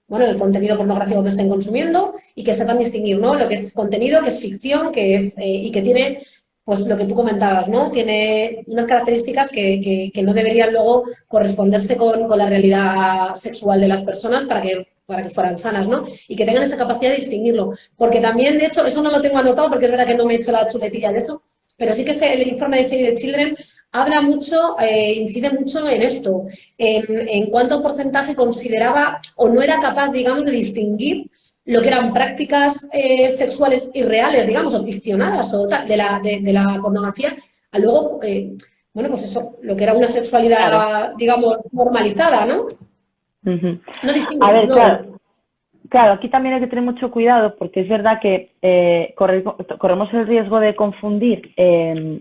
bueno, el contenido pornográfico que estén consumiendo y que sepan distinguir, ¿no? Lo que es contenido, que es ficción, que es y que tiene, pues lo que tú comentabas, ¿no? Tiene unas características que no deberían luego corresponderse con la realidad sexual de las personas para que fueran sanas, ¿no? Y que tengan esa capacidad de distinguirlo. Porque también, de hecho, eso no lo tengo anotado porque es verdad que no me he hecho la chuletilla de eso, pero sí que el informe de Save the Children habla mucho, incide mucho en esto, en cuánto porcentaje consideraba o no era capaz, digamos, de distinguir lo que eran prácticas sexuales irreales, digamos, o ficcionadas o tal, de la pornografía, a luego, bueno, pues eso, lo que era una sexualidad, digamos, normalizada, ¿no? No distingue, a ver, no. Claro, aquí también hay que tener mucho cuidado porque es verdad que corremos el riesgo de confundir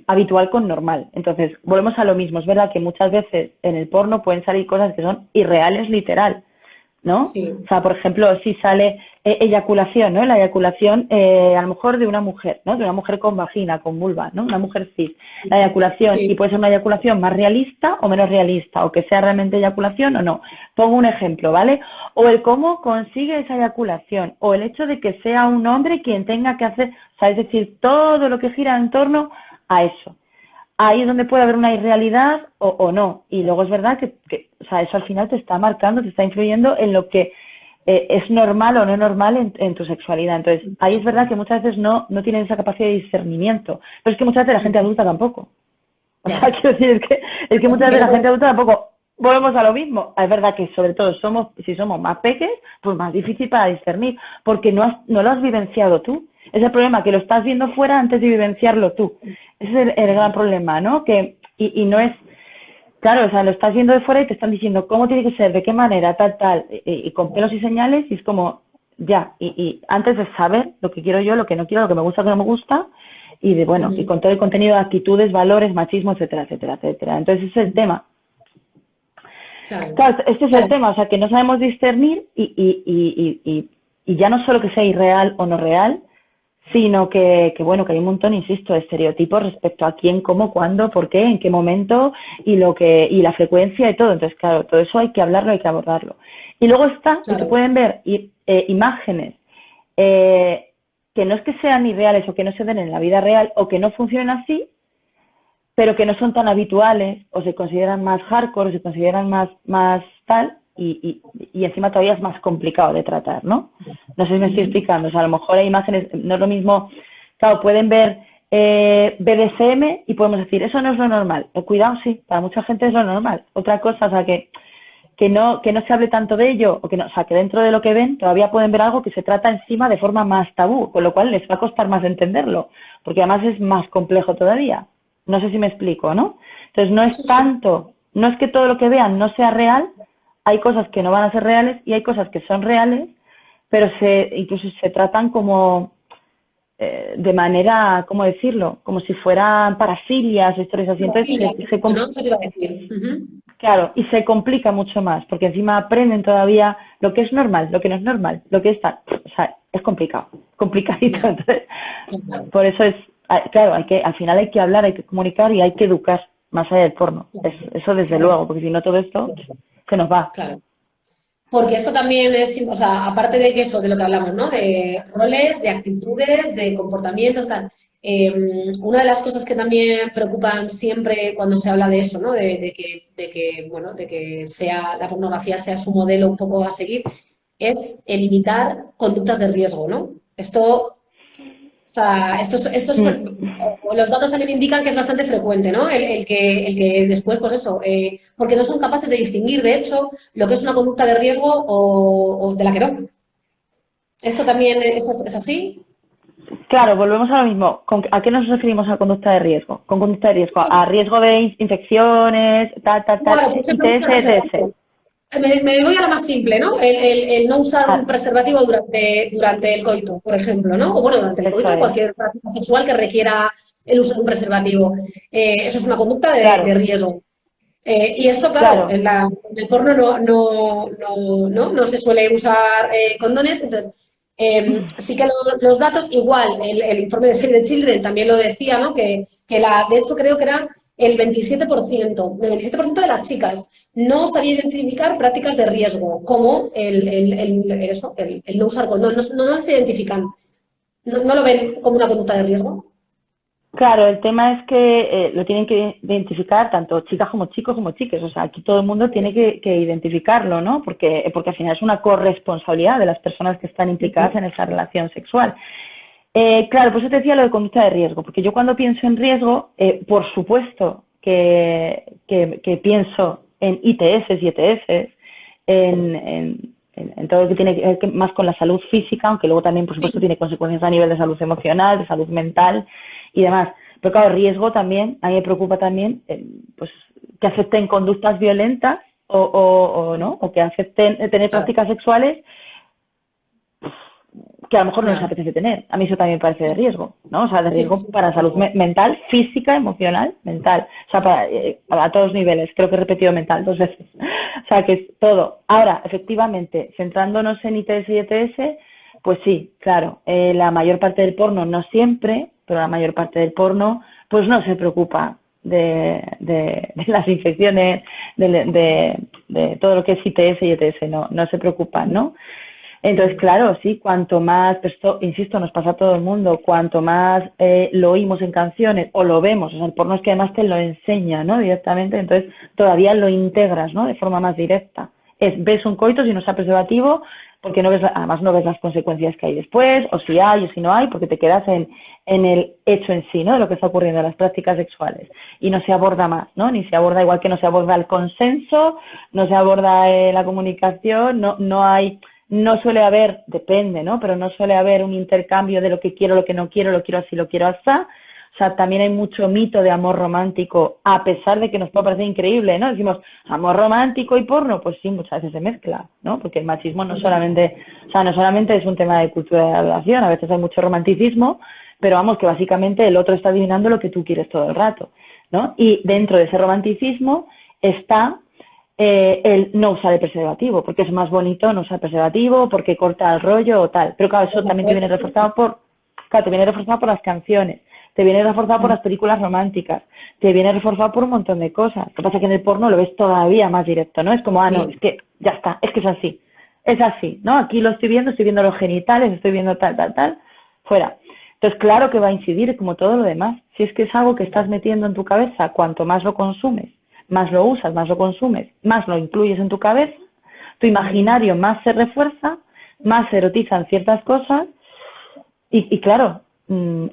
habitual con normal. Entonces, volvemos a lo mismo. Es verdad que muchas veces en el porno pueden salir cosas que son irreales literal, ¿no? Sí. O sea, por ejemplo, si sale eyaculación, ¿no? La eyaculación a lo mejor de una mujer, ¿no? De una mujer con vagina, con vulva, ¿no? Una mujer cis. La eyaculación, y puede ser una eyaculación más realista o menos realista, o que sea realmente eyaculación o no. Pongo un ejemplo, ¿vale? O el cómo consigue esa eyaculación, o el hecho de que sea un hombre quien tenga que hacer, o sea, es decir, todo lo que gira en torno a eso. Ahí es donde puede haber una irrealidad o no. Y luego es verdad que o sea, eso al final te está marcando, te está influyendo en lo que es normal o no normal en tu sexualidad. Entonces, ahí es verdad que muchas veces no tienen esa capacidad de discernimiento. Pero es que muchas veces la gente adulta tampoco. O sea, quiero decir, es que muchas veces la gente adulta tampoco. Volvemos a lo mismo. Es verdad que sobre todo si somos más pequeños, pues más difícil para discernir, porque no lo has vivenciado tú. Es el problema, que lo estás viendo fuera antes de vivenciarlo tú. Ese es el gran problema, ¿no? Y no es... claro, o sea, lo estás viendo de fuera y te están diciendo cómo tiene que ser, de qué manera, tal, tal, y con pelos y señales, y es como, ya, y antes de saber lo que quiero yo, lo que no quiero, lo que me gusta, lo que no me gusta, y de, bueno, y Ujú. con todo el contenido de actitudes, valores, machismo, etcétera, etcétera, etcétera. Entonces, ese es el tema. Claro, Claro, este es el claro, tema, o sea, que no sabemos discernir y ya no solo que sea irreal o no real, sino que, bueno, que hay un montón, insisto, de estereotipos respecto a quién, cómo, cuándo, por qué, en qué momento y la frecuencia y todo. Entonces, claro, todo eso hay que hablarlo, hay que abordarlo. Y luego está, que se claro. pueden ver imágenes eh, que no es que sean irreales o que no se den en la vida real o que no funcionen así, pero que no son tan habituales o se consideran más hardcore o se consideran más tal y encima todavía es más complicado de tratar, ¿no? No sé si me estoy Ujú. explicando, o sea, a lo mejor hay imágenes, no es lo mismo, claro, pueden ver BDSM y podemos decir, eso no es lo normal. Cuidado, sí, para mucha gente es lo normal. Otra cosa, o sea, que no se hable tanto de ello, o que no, o sea, que dentro de lo que ven todavía pueden ver algo que se trata encima de forma más tabú, con lo cual les va a costar más entenderlo, porque además es más complejo todavía. No sé si me explico, ¿no? Entonces no es Sí, sí. tanto, no es que todo lo que vean no sea real, hay cosas que no van a ser reales y hay cosas que son reales, pero incluso se tratan como de manera, ¿cómo decirlo? Como si fueran parafilias o historias así. Entonces Pedofilia, ¿no? Eso te iba a decir. Ujú. claro, y se complica mucho más, porque encima aprenden todavía lo que es normal, lo que no es normal, lo que está, o sea, es complicado, complicadito. Ya, Entonces, claro, por eso es, claro, al final hay que hablar, hay que comunicar y hay que educar más allá del porno. Eso desde claro, luego, porque si no todo esto se nos va. claro. Porque esto también es, o sea, aparte de que eso, de lo que hablamos, ¿no? De roles, de actitudes, de comportamientos, tal. Una de las cosas que también preocupan siempre cuando se habla de eso, ¿no? Bueno, de que sea, la pornografía sea su modelo un poco a seguir, es eliminar conductas de riesgo, ¿no? Esto, o sea, Mm. los datos también indican que es bastante frecuente, ¿no? El que después, pues eso, porque no son capaces de distinguir, de hecho, lo que es una conducta de riesgo o de la que no. ¿Esto también es así? Claro, volvemos a lo mismo. ¿A qué nos referimos a conducta de riesgo? Con conducta de riesgo, a riesgo de infecciones, tal, Claro, por ejemplo, no ITS, usar ETS. preservativo. Me voy a la más simple, ¿no? El no usar un Ah, preservativo durante el coito, por ejemplo, ¿no? O bueno, durante el eso coito, es. cualquier práctica sexual que requiera el uso de un preservativo. Eso es una conducta de Claro, riesgo. Y eso, claro, claro. en el porno no se suele usar condones, entonces sí que los datos, igual, el informe de Save the Children también lo decía, ¿no? De hecho creo que era el 27%, el 27% de las chicas no sabía identificar prácticas de riesgo, como el no usar condón, no las identifican, no lo ven como una conducta de riesgo. Claro, el tema es que lo tienen que identificar tanto chicas como chicos como chiques. O sea, aquí todo el mundo tiene que identificarlo, ¿no? Porque al final es una corresponsabilidad de las personas que están implicadas en esa relación sexual. Claro, pues yo te decía lo de conducta de riesgo, porque yo cuando pienso en riesgo, por supuesto que pienso en ITS y ETS, en todo lo que tiene que ver más con la salud física, aunque luego también, por supuesto, Sí, tiene consecuencias a nivel de salud emocional, de salud mental y demás. Pero claro, riesgo también, a mí me preocupa también, pues, que acepten conductas violentas o no, o que acepten tener claro, prácticas sexuales que a lo mejor no les ya. apetece tener. A mí eso también parece de riesgo, ¿no? O sea, de Sí, sí, riesgo sí, para salud mental, física, emocional, mental. O sea, a todos niveles. Creo que he repetido mental 2 veces. O sea, que es todo. Ahora, efectivamente, centrándonos en ITS y ETS, pues sí, claro, la mayor parte del porno, no siempre, pero la mayor parte del porno, pues no se preocupa de las infecciones, de todo lo que es ITS y ETS, no se preocupan, ¿no? Entonces, claro, sí, cuanto más, pues esto, insisto, nos pasa a todo el mundo, cuanto más lo oímos en canciones o lo vemos, o sea, el porno es que además te lo enseña, ¿no? Directamente, entonces todavía lo integras, ¿no? De forma más directa. Ves un coito si no está preservativo, porque no ves, además no ves las consecuencias que hay después, o si hay o si no hay, porque te quedas en el hecho en sí, ¿no? De lo que está ocurriendo en las prácticas sexuales. Y no se aborda más, ¿no? Ni se aborda igual que no se aborda el consenso, no se aborda la comunicación, no suele haber, depende, ¿no? Pero no suele haber un intercambio de lo que quiero, lo que no quiero, lo quiero así, lo quiero así. O sea, también hay mucho mito de amor romántico, a pesar de que nos puede parecer increíble, ¿no? Decimos, amor romántico y porno, pues sí, muchas veces se mezcla, ¿no? Porque el machismo no solamente, o sea, no solamente es un tema de cultura de la relación, a veces hay mucho romanticismo, pero vamos, que básicamente el otro está adivinando lo que tú quieres todo el rato, ¿no? Y dentro de ese romanticismo está el no usar el preservativo, porque es más bonito no usar preservativo, porque corta el rollo o tal. Pero claro, eso también te viene reforzado claro, te viene reforzado por las canciones, te viene reforzado por las películas románticas, te viene reforzado por un montón de cosas. Lo que pasa es que en el porno lo ves todavía más directo, ¿no? Es como, no, es que ya está, es que es así, ¿no? Aquí lo estoy viendo los genitales, estoy viendo tal, fuera. Entonces, claro que va a incidir como todo lo demás. Si es que es algo que estás metiendo en tu cabeza, cuanto más lo consumes, más lo usas, más lo consumes, más lo incluyes en tu cabeza, tu imaginario más se refuerza, más se erotizan ciertas cosas y claro,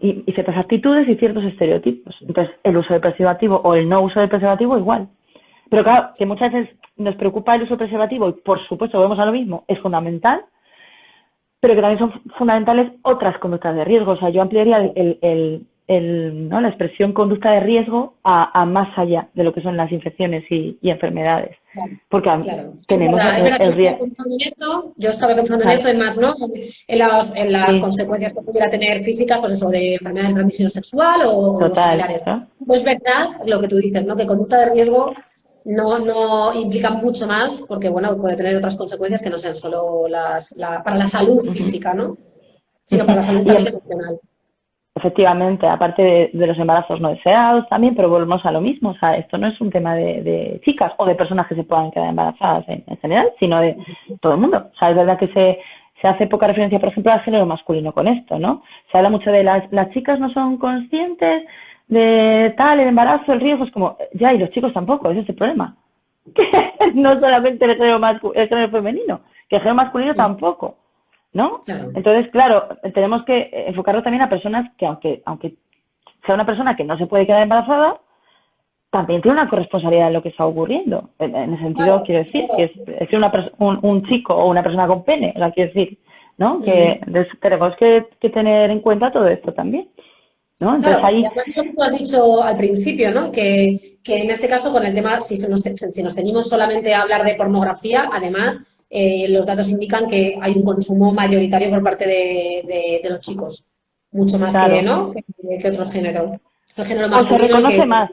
y ciertas actitudes y ciertos estereotipos. Entonces, el uso del preservativo o el no uso del preservativo igual. Pero claro, que muchas veces nos preocupa el uso del preservativo y por supuesto volvemos a lo mismo, es fundamental, pero que también son fundamentales otras conductas de riesgo. O sea, yo ampliaría ¿no? la expresión conducta de riesgo a más allá de lo que son las infecciones y enfermedades. Claro, porque claro. tenemos Es verdad que el riesgo. yo estaba pensando en Claro. eso, en más, ¿no? En las Sí, consecuencias que pudiera tener físicas, pues eso, de enfermedades de transmisión sexual o total, similares. ¿no? Pues es verdad lo que tú dices, ¿no? Que conducta de riesgo no implica mucho más, porque bueno, puede tener otras consecuencias que no sean solo para la salud Ujú, física, ¿no? Sino ujú. para la salud Y también emocional. efectivamente, aparte de los embarazos no deseados también, pero volvemos a lo mismo. O sea, esto no es un tema de chicas o de personas que se puedan quedar embarazadas en general, sino de todo el mundo. O sea, es verdad que se hace poca referencia, por ejemplo, al género masculino con esto, ¿no? Se habla mucho de las chicas no son conscientes de tal, el embarazo, el riesgo, es como, ya, y los chicos tampoco, ese es el problema. Que no solamente el género femenino, que el género masculino tampoco, ¿no? Claro. Entonces, claro, tenemos que enfocarlo también a personas que, aunque sea una persona que no se puede quedar embarazada, también tiene una corresponsabilidad en lo que está ocurriendo. En el sentido, Claro. quiero decir, que es un chico o una persona con pene, o sea, quiero decir, ¿no? Que tenemos que tener en cuenta todo esto también, ¿no? Entonces Claro, y ahí, además lo que tú has dicho al principio, ¿no? Que en este caso con el tema, si nos ceñimos solamente a hablar de pornografía, además los datos indican que hay un consumo mayoritario por parte de los chicos, mucho más que, claro, ¿no? que otro género. Es el género o se masculino el que... reconoce más.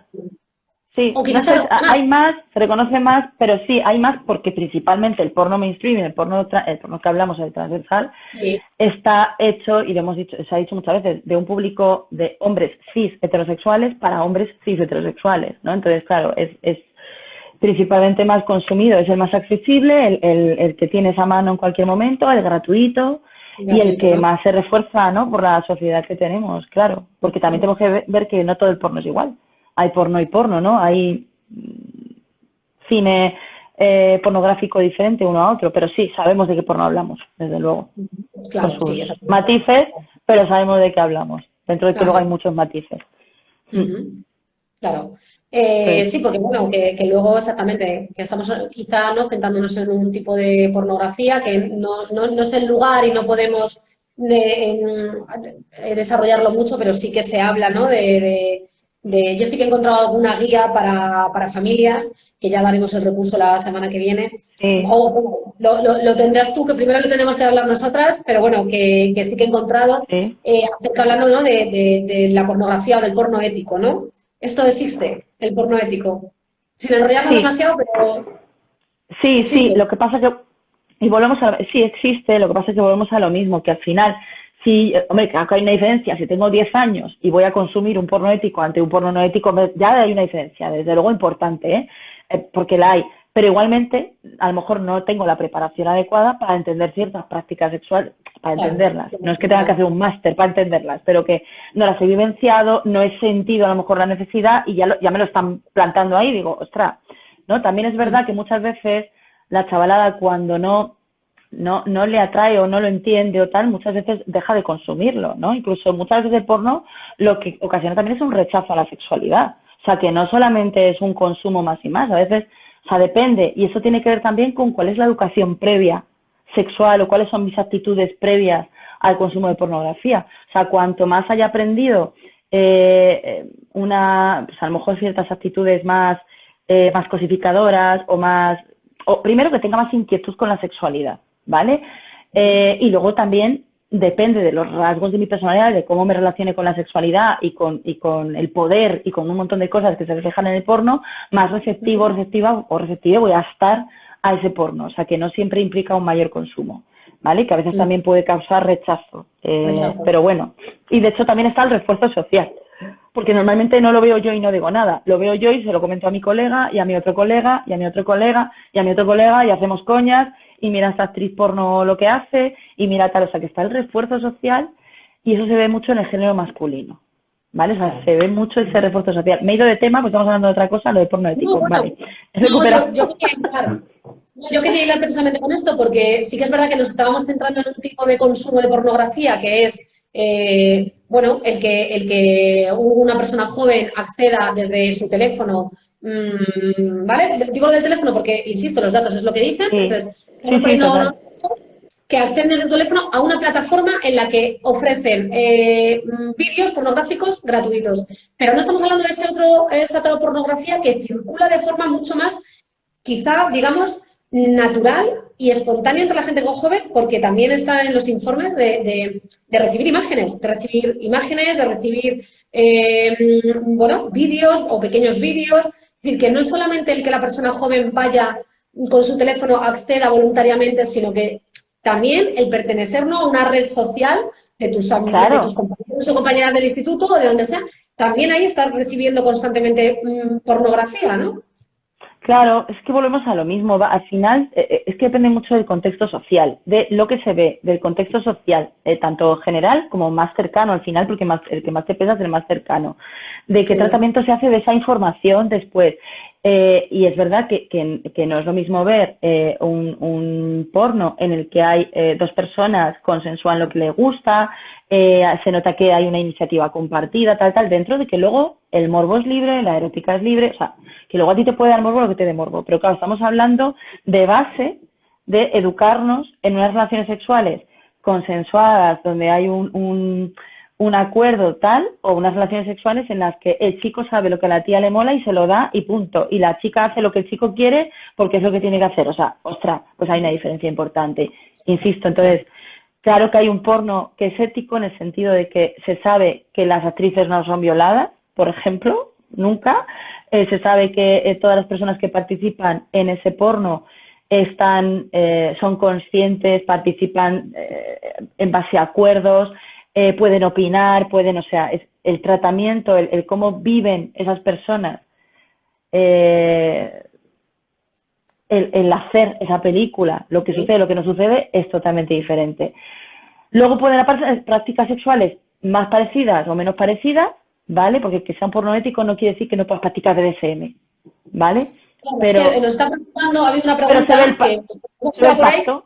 Sí, O no quizás sé, más. hay más, se reconoce más, pero sí, hay más porque principalmente el porno mainstream, el porno que hablamos, el transversal, Sí, está hecho, y lo hemos dicho, se ha dicho muchas veces, de un público de hombres cis heterosexuales para hombres cis heterosexuales, ¿no? Entonces, claro, es principalmente más consumido, es el más accesible, el que tienes a mano en cualquier momento, el gratuito y el gratuito, que ¿no? más se refuerza, ¿no? Por la sociedad que tenemos, claro, porque también tenemos que ver que no todo el porno es igual. Hay porno y porno, ¿no? Hay cine pornográfico diferente uno a otro, pero sí, sabemos de qué porno hablamos, desde luego, con Claro, sí, sus exactamente. matices, pero sabemos de qué hablamos, dentro de que luego Ajá. hay muchos matices. Ujú. Claro. Pues, Sí, porque bueno, que luego exactamente, que estamos quizá no centrándonos en un tipo de pornografía que no es el lugar y no podemos desarrollarlo mucho, pero sí que se habla, ¿no? Yo sí que he encontrado alguna guía para familias, que ya daremos el recurso la semana que viene. sí, O bueno, lo tendrás tú, que primero lo tenemos que hablar nosotras, pero bueno, que sí que he encontrado sí. acerca hablando, ¿no? de la pornografía o del porno ético, ¿no? Esto existe, el porno ético. Sin enrollarnos Sí, demasiado, pero sí, existe. lo que pasa que, sí existe, lo que pasa es que volvemos a lo mismo, que al final, si, hombre, claro que hay una diferencia, si tengo 10 años y voy a consumir un porno ético ante un porno no ético, ya hay una diferencia, desde luego importante, porque la hay, pero igualmente, a lo mejor no tengo la preparación adecuada para entender ciertas prácticas sexuales, para Claro, entenderlas, no es que tenga que hacer un máster para entenderlas, pero que no las he vivenciado, no he sentido a lo mejor la necesidad y ya me lo están plantando ahí, digo, ostras, ¿no? También es verdad que muchas veces la chavalada cuando no le atrae o no lo entiende o tal, muchas veces deja de consumirlo, ¿no? Incluso muchas veces el porno lo que ocasiona también es un rechazo a la sexualidad. O sea, que no solamente es un consumo más y más, a veces, o sea, depende. Y eso tiene que ver también con cuál es la educación previa sexual o cuáles son mis actitudes previas al consumo de pornografía. O sea, cuanto más haya aprendido pues a lo mejor ciertas actitudes más, más cosificadoras o primero que tenga más inquietud con la sexualidad, ¿vale? Y luego también depende de los rasgos de mi personalidad, de cómo me relacione con la sexualidad y con el poder y con un montón de cosas que se reflejan en el porno, más receptivo, receptiva o receptivo voy a estar a ese porno. O sea, que no siempre implica un mayor consumo, ¿vale? Que a veces también puede causar rechazo. Pero bueno, y de hecho también está el refuerzo social, porque normalmente no lo veo yo y no digo nada. Lo veo yo y se lo comento a mi colega y a mi otro colega y a mi otro colega y a mi otro colega y hacemos coñas y mira esta actriz porno lo que hace y mira tal. O sea, que está el refuerzo social y eso se ve mucho en el género masculino, ¿vale? O sea, se ve mucho ese refuerzo social. Me he ido de tema porque estamos hablando de otra cosa, lo de porno ético, No, bueno, vale. yo quería hilar precisamente con esto porque sí que es verdad que nos estábamos centrando en un tipo de consumo de pornografía que es, bueno, el que una persona joven acceda desde su teléfono, ¿vale? Digo lo del teléfono porque, insisto, los datos es lo que dicen, Sí, entonces, total. que acceden desde el teléfono a una plataforma en la que ofrecen vídeos pornográficos gratuitos. Pero no estamos hablando de esa otra pornografía que circula de forma mucho más, quizá, digamos, natural y espontánea entre la gente joven, porque también está en los informes de recibir imágenes, de recibir, bueno, vídeos o pequeños vídeos. Es decir, que no es solamente el que la persona joven vaya con su teléfono, acceda voluntariamente, sino que también el pertenecer, ¿no?, a una red social de tus compañeros o compañeras del instituto o de donde sea, también ahí estás recibiendo constantemente pornografía, ¿no? Claro, es que volvemos a lo mismo. Al final, es que depende mucho del contexto social, de lo que se ve, del contexto social, tanto general como más cercano al final, porque el que más te pesa es el más cercano. De qué tratamiento se hace de esa información después. Y es verdad que no es lo mismo ver un porno en el que hay dos personas consensuan lo que les gusta, se nota que hay una iniciativa compartida, tal, dentro de que luego el morbo es libre, la erótica es libre, o sea, que luego a ti te puede dar morbo lo que te dé morbo. Pero claro, estamos hablando de base de educarnos en unas relaciones sexuales consensuadas, donde hay un acuerdo tal, o unas relaciones sexuales en las que el chico sabe lo que a la tía le mola y se lo da y punto. Y la chica hace lo que el chico quiere porque es lo que tiene que hacer. O sea, ostras, pues hay una diferencia importante. Insisto, entonces, claro que hay un porno que es ético en el sentido de que se sabe que las actrices no son violadas, por ejemplo, nunca. Se sabe que todas las personas que participan en ese porno son conscientes, participan en base a acuerdos, pueden opinar, o sea, es el tratamiento, el cómo viven esas personas, el hacer esa película, lo que sucede, lo que no sucede, es totalmente diferente. Luego pueden haber prácticas sexuales más parecidas o menos parecidas, ¿vale? Porque que sea un porno ético no quiere decir que no puedas practicar BDSM, ¿vale? Claro, pero es que nos está preguntando, ha habido una pero pregunta que el por ahí. pacto.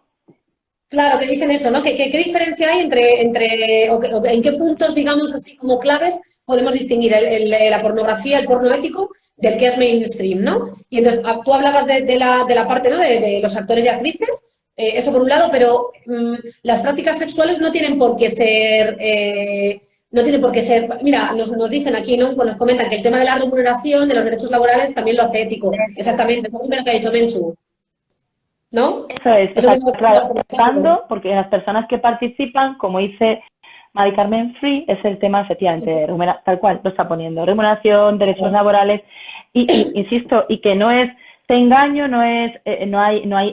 Claro, que dicen eso, ¿no? ¿Qué diferencia hay o en qué puntos, digamos, así como claves, podemos distinguir la pornografía, el porno ético, del que es mainstream, ¿no? Y entonces, tú hablabas de la parte, ¿no?, de los actores y actrices, eso por un lado, pero las prácticas sexuales no tienen por qué ser... Mira, nos dicen aquí, ¿no? Pues nos comentan que el tema de la remuneración, de los derechos laborales, también lo hace ético. Exactamente, es lo que ha dicho Menchu, ¿no? Eso es, o sea, claro, porque las personas que participan, como dice Mari Carmen Free, es el tema efectivamente, tal cual lo está poniendo, remuneración, derechos laborales, y insisto, y que no es te engaño, no hay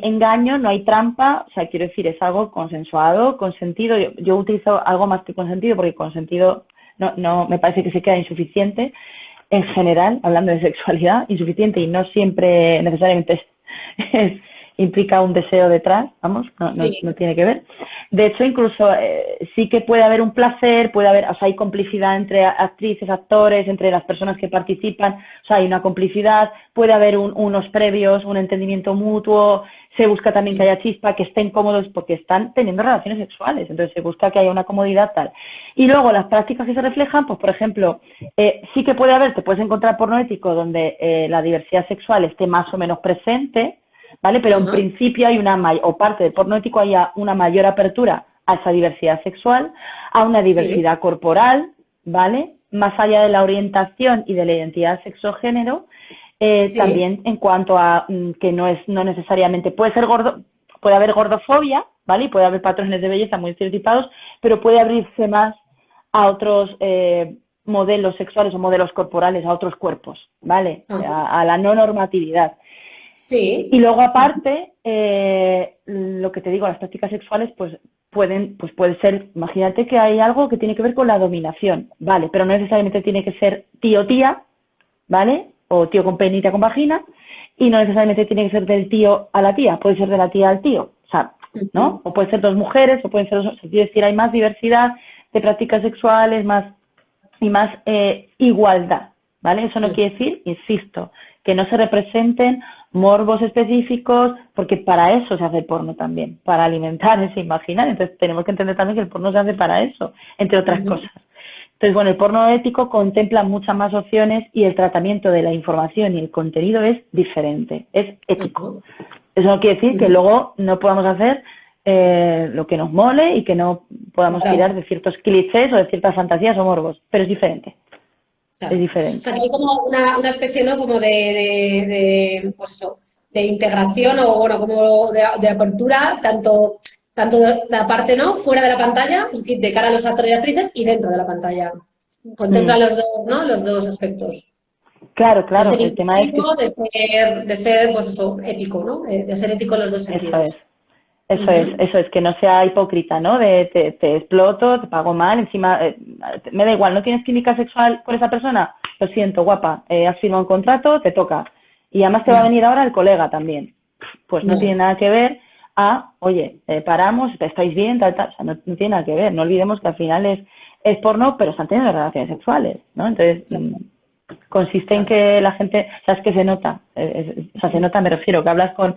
engaño, no hay trampa, o sea, quiero decir, es algo consensuado, consentido. Yo utilizo algo más que consentido, porque consentido no me parece que se queda insuficiente en general, hablando de sexualidad, insuficiente, y no siempre necesariamente implica un deseo detrás, vamos, no tiene que ver. De hecho, incluso sí que puede haber un placer, o sea, hay complicidad entre actrices, actores, entre las personas que participan, o sea, hay una complicidad, puede haber unos previos, un entendimiento mutuo, se busca también que haya chispa, que estén cómodos porque están teniendo relaciones sexuales, entonces se busca que haya una comodidad tal. Y luego las prácticas que se reflejan, pues por ejemplo, sí que puede haber, te puedes encontrar porno ético donde la diversidad sexual esté más o menos presente, ¿vale? Pero en principio hay parte del porno ético haya una mayor apertura a esa diversidad sexual, a una diversidad corporal, ¿vale? Más allá de la orientación y de la identidad sexo-género, Sí. también en cuanto a que no necesariamente puede ser gordo, puede haber gordofobia, ¿vale? Y puede haber patrones de belleza muy estereotipados, pero puede abrirse más a otros modelos sexuales o modelos corporales, a otros cuerpos, ¿vale? Ajá. A la no normatividad. Y Sí. luego aparte, lo que te digo, las prácticas sexuales pues puede ser, imagínate que hay algo que tiene que ver con la dominación, ¿vale? Pero no necesariamente tiene que ser tío-tía, ¿vale? O tío con pene y tía con vagina, y no necesariamente tiene que ser del tío a la tía, puede ser de la tía al tío, o sea, ¿no? Ujú. O pueden ser dos mujeres, o pueden ser dos, es decir, hay más diversidad de prácticas sexuales, más igualdad, ¿vale? Eso no quiere decir, insisto, que no se representen morbos específicos, porque para eso se hace el porno también, para alimentar ese imaginar. Entonces tenemos que entender también que el porno se hace para eso, entre otras Ujú. cosas. Entonces, bueno, el porno ético contempla muchas más opciones y el tratamiento de la información y el contenido es diferente, es ético. Ujú. Eso no quiere decir que Ujú. luego no podamos hacer lo que nos mole y que no podamos Claro, tirar de ciertos clichés o de ciertas fantasías o morbos, pero es diferente, es claro. O diferente. sea, que hay como una especie, ¿no? Como pues eso, de integración o, bueno, como de apertura, tanto de la parte, ¿no? Fuera de la pantalla, es decir, de cara a los actores y actrices, y dentro de la pantalla. Contempla Mm. los dos, ¿no? Los dos aspectos. Claro, De claro, ser el tema es que inclusivo, de ser, pues eso, ético, ¿no? De ser ético en los dos eso es. sentidos. Ujú. Eso es, que no sea hipócrita, ¿no? De te exploto, te pago mal, encima me da igual, ¿no tienes química sexual con esa persona? Lo siento, guapa, has firmado un contrato, te toca. Y además te va a Ya, venir ahora el colega también. Pues no tiene ya. nada que ver a, oye, paramos, estáis bien, tal, tal. O sea, no tiene nada que ver. No olvidemos que al final es porno, pero están teniendo relaciones sexuales, ¿no? Entonces, Claro, consiste en claro. que la gente, sabes que se nota, o sea, se nota, me refiero, que hablas con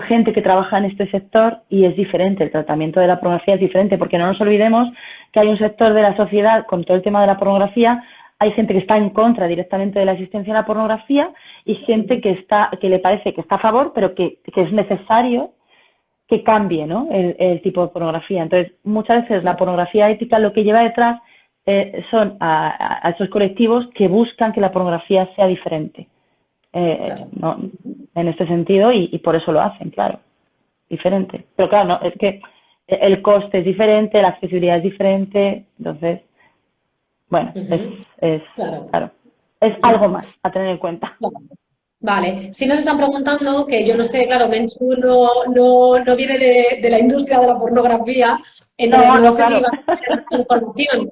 gente que trabaja en este sector y es diferente, el tratamiento de la pornografía es diferente, porque no nos olvidemos que hay un sector de la sociedad con todo el tema de la pornografía, hay gente que está en contra directamente de la existencia de la pornografía y gente que le parece que está a favor, pero que es necesario que cambie, ¿no? El tipo de pornografía. Entonces, muchas veces la Claro, pornografía ética lo que lleva detrás son a esos colectivos que buscan que la pornografía sea diferente, claro. ¿no? En este sentido, y por eso lo hacen, claro, diferente. Pero claro, no, es que el coste es diferente, la accesibilidad es diferente, entonces, bueno, Ujú. Claro. claro, es algo más a tener en cuenta. Claro. Vale, si nos están preguntando, que yo no sé, claro, Menchu no viene de la industria de la pornografía, entonces No, no no, sé si claro. va a tener información,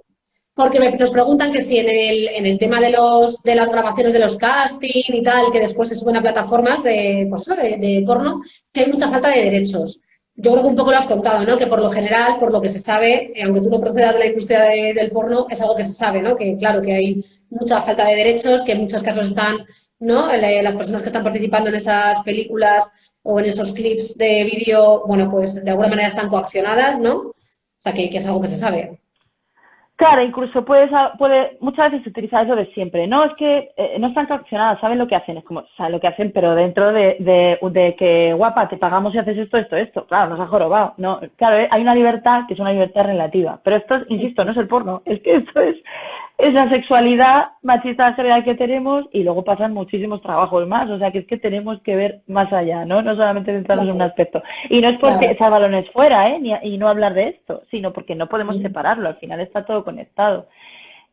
porque nos preguntan que si en el tema de las grabaciones de los casting y tal, que después se suben a plataformas pues eso, de porno, si hay mucha falta de derechos. Yo creo que un poco lo has contado, ¿no? Que por lo general, por lo que se sabe, aunque tú no procedas de la industria del porno, es algo que se sabe, ¿no? Que claro, que hay mucha falta de derechos, que en muchos casos están, ¿no? Las personas que están participando en esas películas o en esos clips de vídeo, bueno, pues de alguna manera están coaccionadas, ¿no? O sea, que es algo que se sabe. Claro, incluso muchas veces se utiliza eso de siempre. No, es que no están coaccionadas, saben lo que hacen, es como, saben lo que hacen, pero dentro de que, guapa, te pagamos y haces esto, esto, esto. Claro, nos ha jorobado. No, claro, hay una libertad que es una libertad relativa. Pero esto, insisto, no es el porno, es que esto es la sexualidad machista general que tenemos y luego pasan muchísimos trabajos más. O sea, que es que tenemos que ver más allá, ¿no? No solamente centrarnos en un Claro, aspecto. Y no es porque claro. echar balones fuera, y no hablar de esto, sino porque no podemos separarlo. Al final está todo conectado.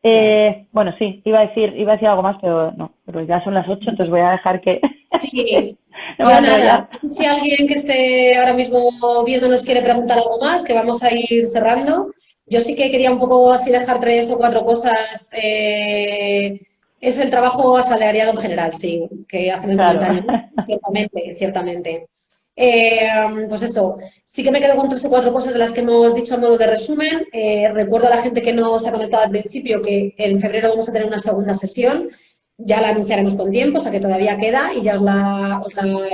Claro. Bueno, sí, iba a decir algo más, pero no, pero ya son las 8, entonces voy a dejar que Sí, no voy a yo nada. enrollar. Si alguien que esté ahora mismo viendo nos quiere preguntar algo más, que vamos a ir cerrando. Yo sí que quería un poco así dejar tres o cuatro cosas. Es el trabajo asalariado en general, sí, que hacen en Claro. simultáneo. Ciertamente, ciertamente. Eh, pues eso, sí que me quedo con tres o cuatro cosas de las que hemos dicho a modo de resumen. Recuerdo a la gente que no se ha conectado al principio que en febrero vamos a tener una segunda sesión. Ya la anunciaremos con tiempo, o sea que todavía queda y ya os la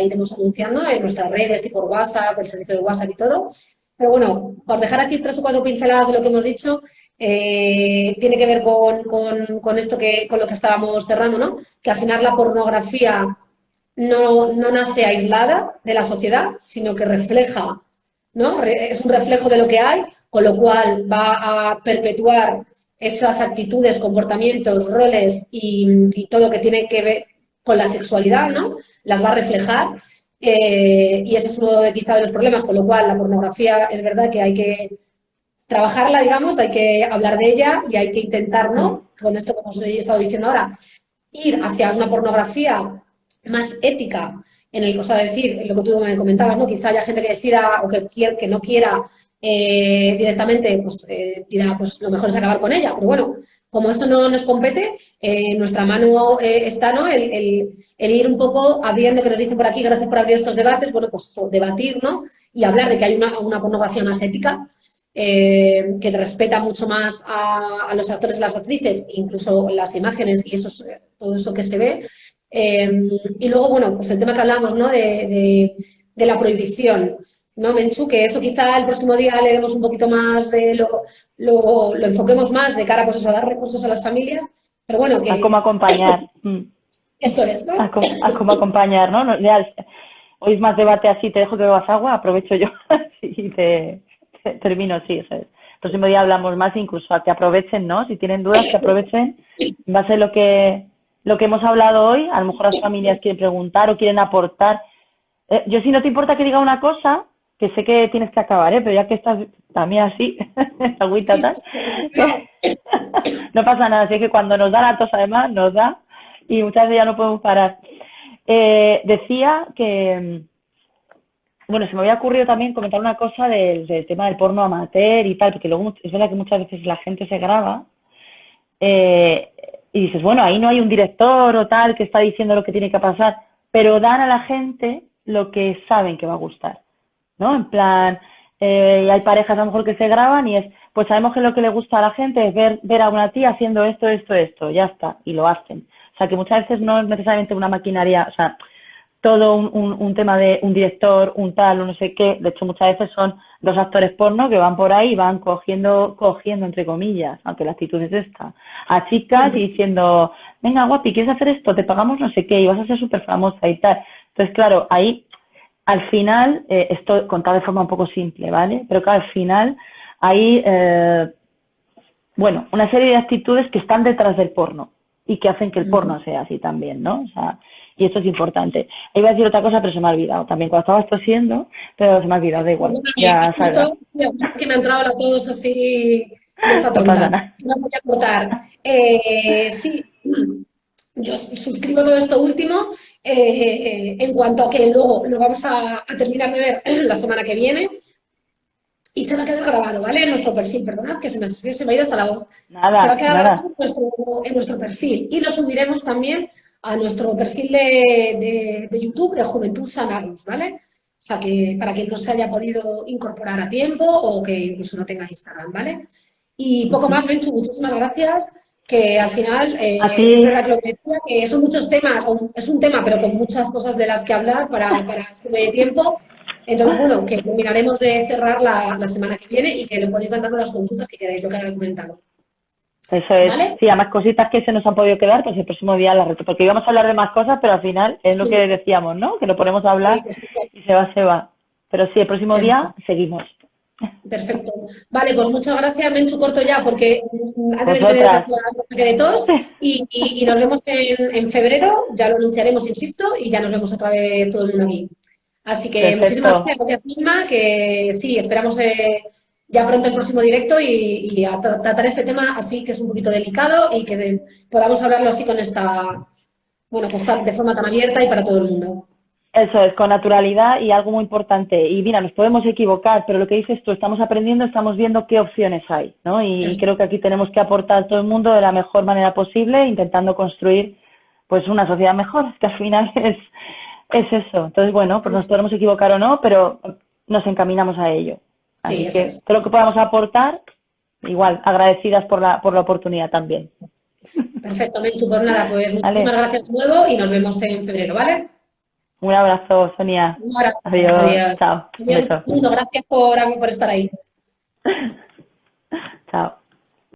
iremos anunciando en nuestras redes y por WhatsApp, el servicio de WhatsApp y todo. Pero bueno, por dejar aquí tres o cuatro pinceladas de lo que hemos dicho, tiene que ver con esto con lo que estábamos cerrando, ¿no? Que al final la pornografía no nace aislada de la sociedad, sino que refleja, ¿no? Es un reflejo de lo que hay, con lo cual va a perpetuar esas actitudes, comportamientos, roles y todo que tiene que ver con la sexualidad, ¿no? Las va a reflejar. Y ese es uno quizá de los problemas, con lo cual la pornografía es verdad que hay que trabajarla, digamos, hay que hablar de ella y hay que intentar, ¿no? Con esto que os he estado diciendo ahora, ir hacia una pornografía más ética, o sea, decir, lo que tú me comentabas, ¿no? Quizá haya gente que decida o que no quiera directamente, pues dirá, pues lo mejor es acabar con ella. Pero bueno, como eso no nos compete, en nuestra mano está, ¿no? El ir un poco abriendo, que nos dicen por aquí, gracias por abrir estos debates, bueno, pues eso, debatir, ¿no? Y hablar de que hay una pornografía más ética, que respeta mucho más a los actores y las actrices, incluso las imágenes y todo eso que se ve. Y luego, bueno, pues el tema que hablamos, ¿no? De la prohibición, ¿no, Menchu? Que eso quizá el próximo día le demos un poquito más, lo enfoquemos más de cara, pues eso, a dar recursos a las familias, pero bueno, que... A cómo acompañar. Esto es, ¿no? A cómo acompañar, ¿no? Ya, hoy es más debate así, te dejo que bebas agua, aprovecho yo y termino, sí. O sea, el próximo día hablamos más, incluso a que aprovechen, ¿no? Si tienen dudas, que aprovechen. En base a lo que hemos hablado hoy, a lo mejor las familias quieren preguntar o quieren aportar. Yo, si no te importa que diga una cosa, que sé que tienes que acabar, pero ya que estás también así, agüita tal, no pasa nada. Así que cuando nos da la tos, además, nos da y muchas veces ya no podemos parar. Decía que... Bueno, se me había ocurrido también comentar una cosa del tema del porno amateur y tal, porque luego es verdad que muchas veces la gente se graba y dices, bueno, ahí no hay un director o tal que está diciendo lo que tiene que pasar, pero dan a la gente lo que saben que va a gustar, ¿no? En plan, hay parejas a lo mejor que se graban y pues sabemos que lo que le gusta a la gente es ver a una tía haciendo esto, ya está, y lo hacen. O sea, que muchas veces no es necesariamente una maquinaria, o sea, todo un tema de un director, un tal, un no sé qué. De hecho, muchas veces son dos actores porno que van por ahí y van cogiendo entre comillas, aunque la actitud es esta, a chicas y diciendo, venga, guapi, ¿quieres hacer esto? Te pagamos no sé qué y vas a ser súper famosa y tal. Entonces, claro, ahí, al final, esto contado de forma un poco simple, ¿vale? Pero claro, al final, hay, bueno, una serie de actitudes que están detrás del porno y que hacen que el porno sea así también, ¿no? O sea, y esto es importante. Iba a decir otra cosa, pero se me ha olvidado también cuando estabas tosiendo, pero se me ha olvidado, da igual. Ya salga. Que me ha entrado la tos así de esta No pasa tonta. nada. No voy a aportar. Sí, yo suscribo todo esto último en cuanto a que luego lo vamos a terminar de ver la semana que viene y se va a quedar grabado, ¿vale? En nuestro perfil, perdonad, que se me ha ido hasta la voz. Nada, se va a quedar nada. grabado en nuestro perfil y lo subiremos también a nuestro perfil de YouTube de Juventud Sanaris, ¿vale? O sea, que para quien no se haya podido incorporar a tiempo o que incluso no tenga Instagram, ¿vale? Y poco más, Benchu, muchísimas gracias, que al final es verdad que lo que decía, que son muchos temas, es un tema, pero con muchas cosas de las que hablar para este medio tiempo. Entonces, bueno, que terminaremos de cerrar la semana que viene y que le podéis mandar las consultas que queráis, lo que haya comentado. Eso es. ¿Vale? Sí, además cositas que se nos han podido quedar, pues el próximo día las reto. Porque íbamos a hablar de más cosas, pero al final es lo que decíamos, ¿no? Que lo ponemos a hablar y se va. Pero sí, el próximo día seguimos. Perfecto. Vale, pues muchas gracias, Menchu, corto ya, porque antes de que me dé ataque de tos y nos vemos en febrero, ya lo anunciaremos, insisto, y ya nos vemos otra vez todo el mundo aquí. Así que muchísimas gracias, Inma, que sí, esperamos ya pronto el próximo directo y a tratar este tema así, que es un poquito delicado y que podamos hablarlo así con esta, bueno, pues de forma tan abierta y para todo el mundo. Eso es, con naturalidad y algo muy importante. Y mira, nos podemos equivocar, pero lo que dices tú, estamos aprendiendo, estamos viendo qué opciones hay, ¿no? Y creo que aquí tenemos que aportar todo el mundo de la mejor manera posible, intentando construir pues una sociedad mejor, que al final es eso. Entonces, bueno, pues nos podemos equivocar o no, pero nos encaminamos a ello. Así que todo lo que podamos aportar, igual, agradecidas por la oportunidad también. Perfecto, Menchu, pues nada, pues muchísimas gracias de nuevo y nos vemos en febrero, ¿vale? Un abrazo, Sonia. Un abrazo. Adiós. Chao. Adiós, mundo. Gracias por estar ahí. Chao.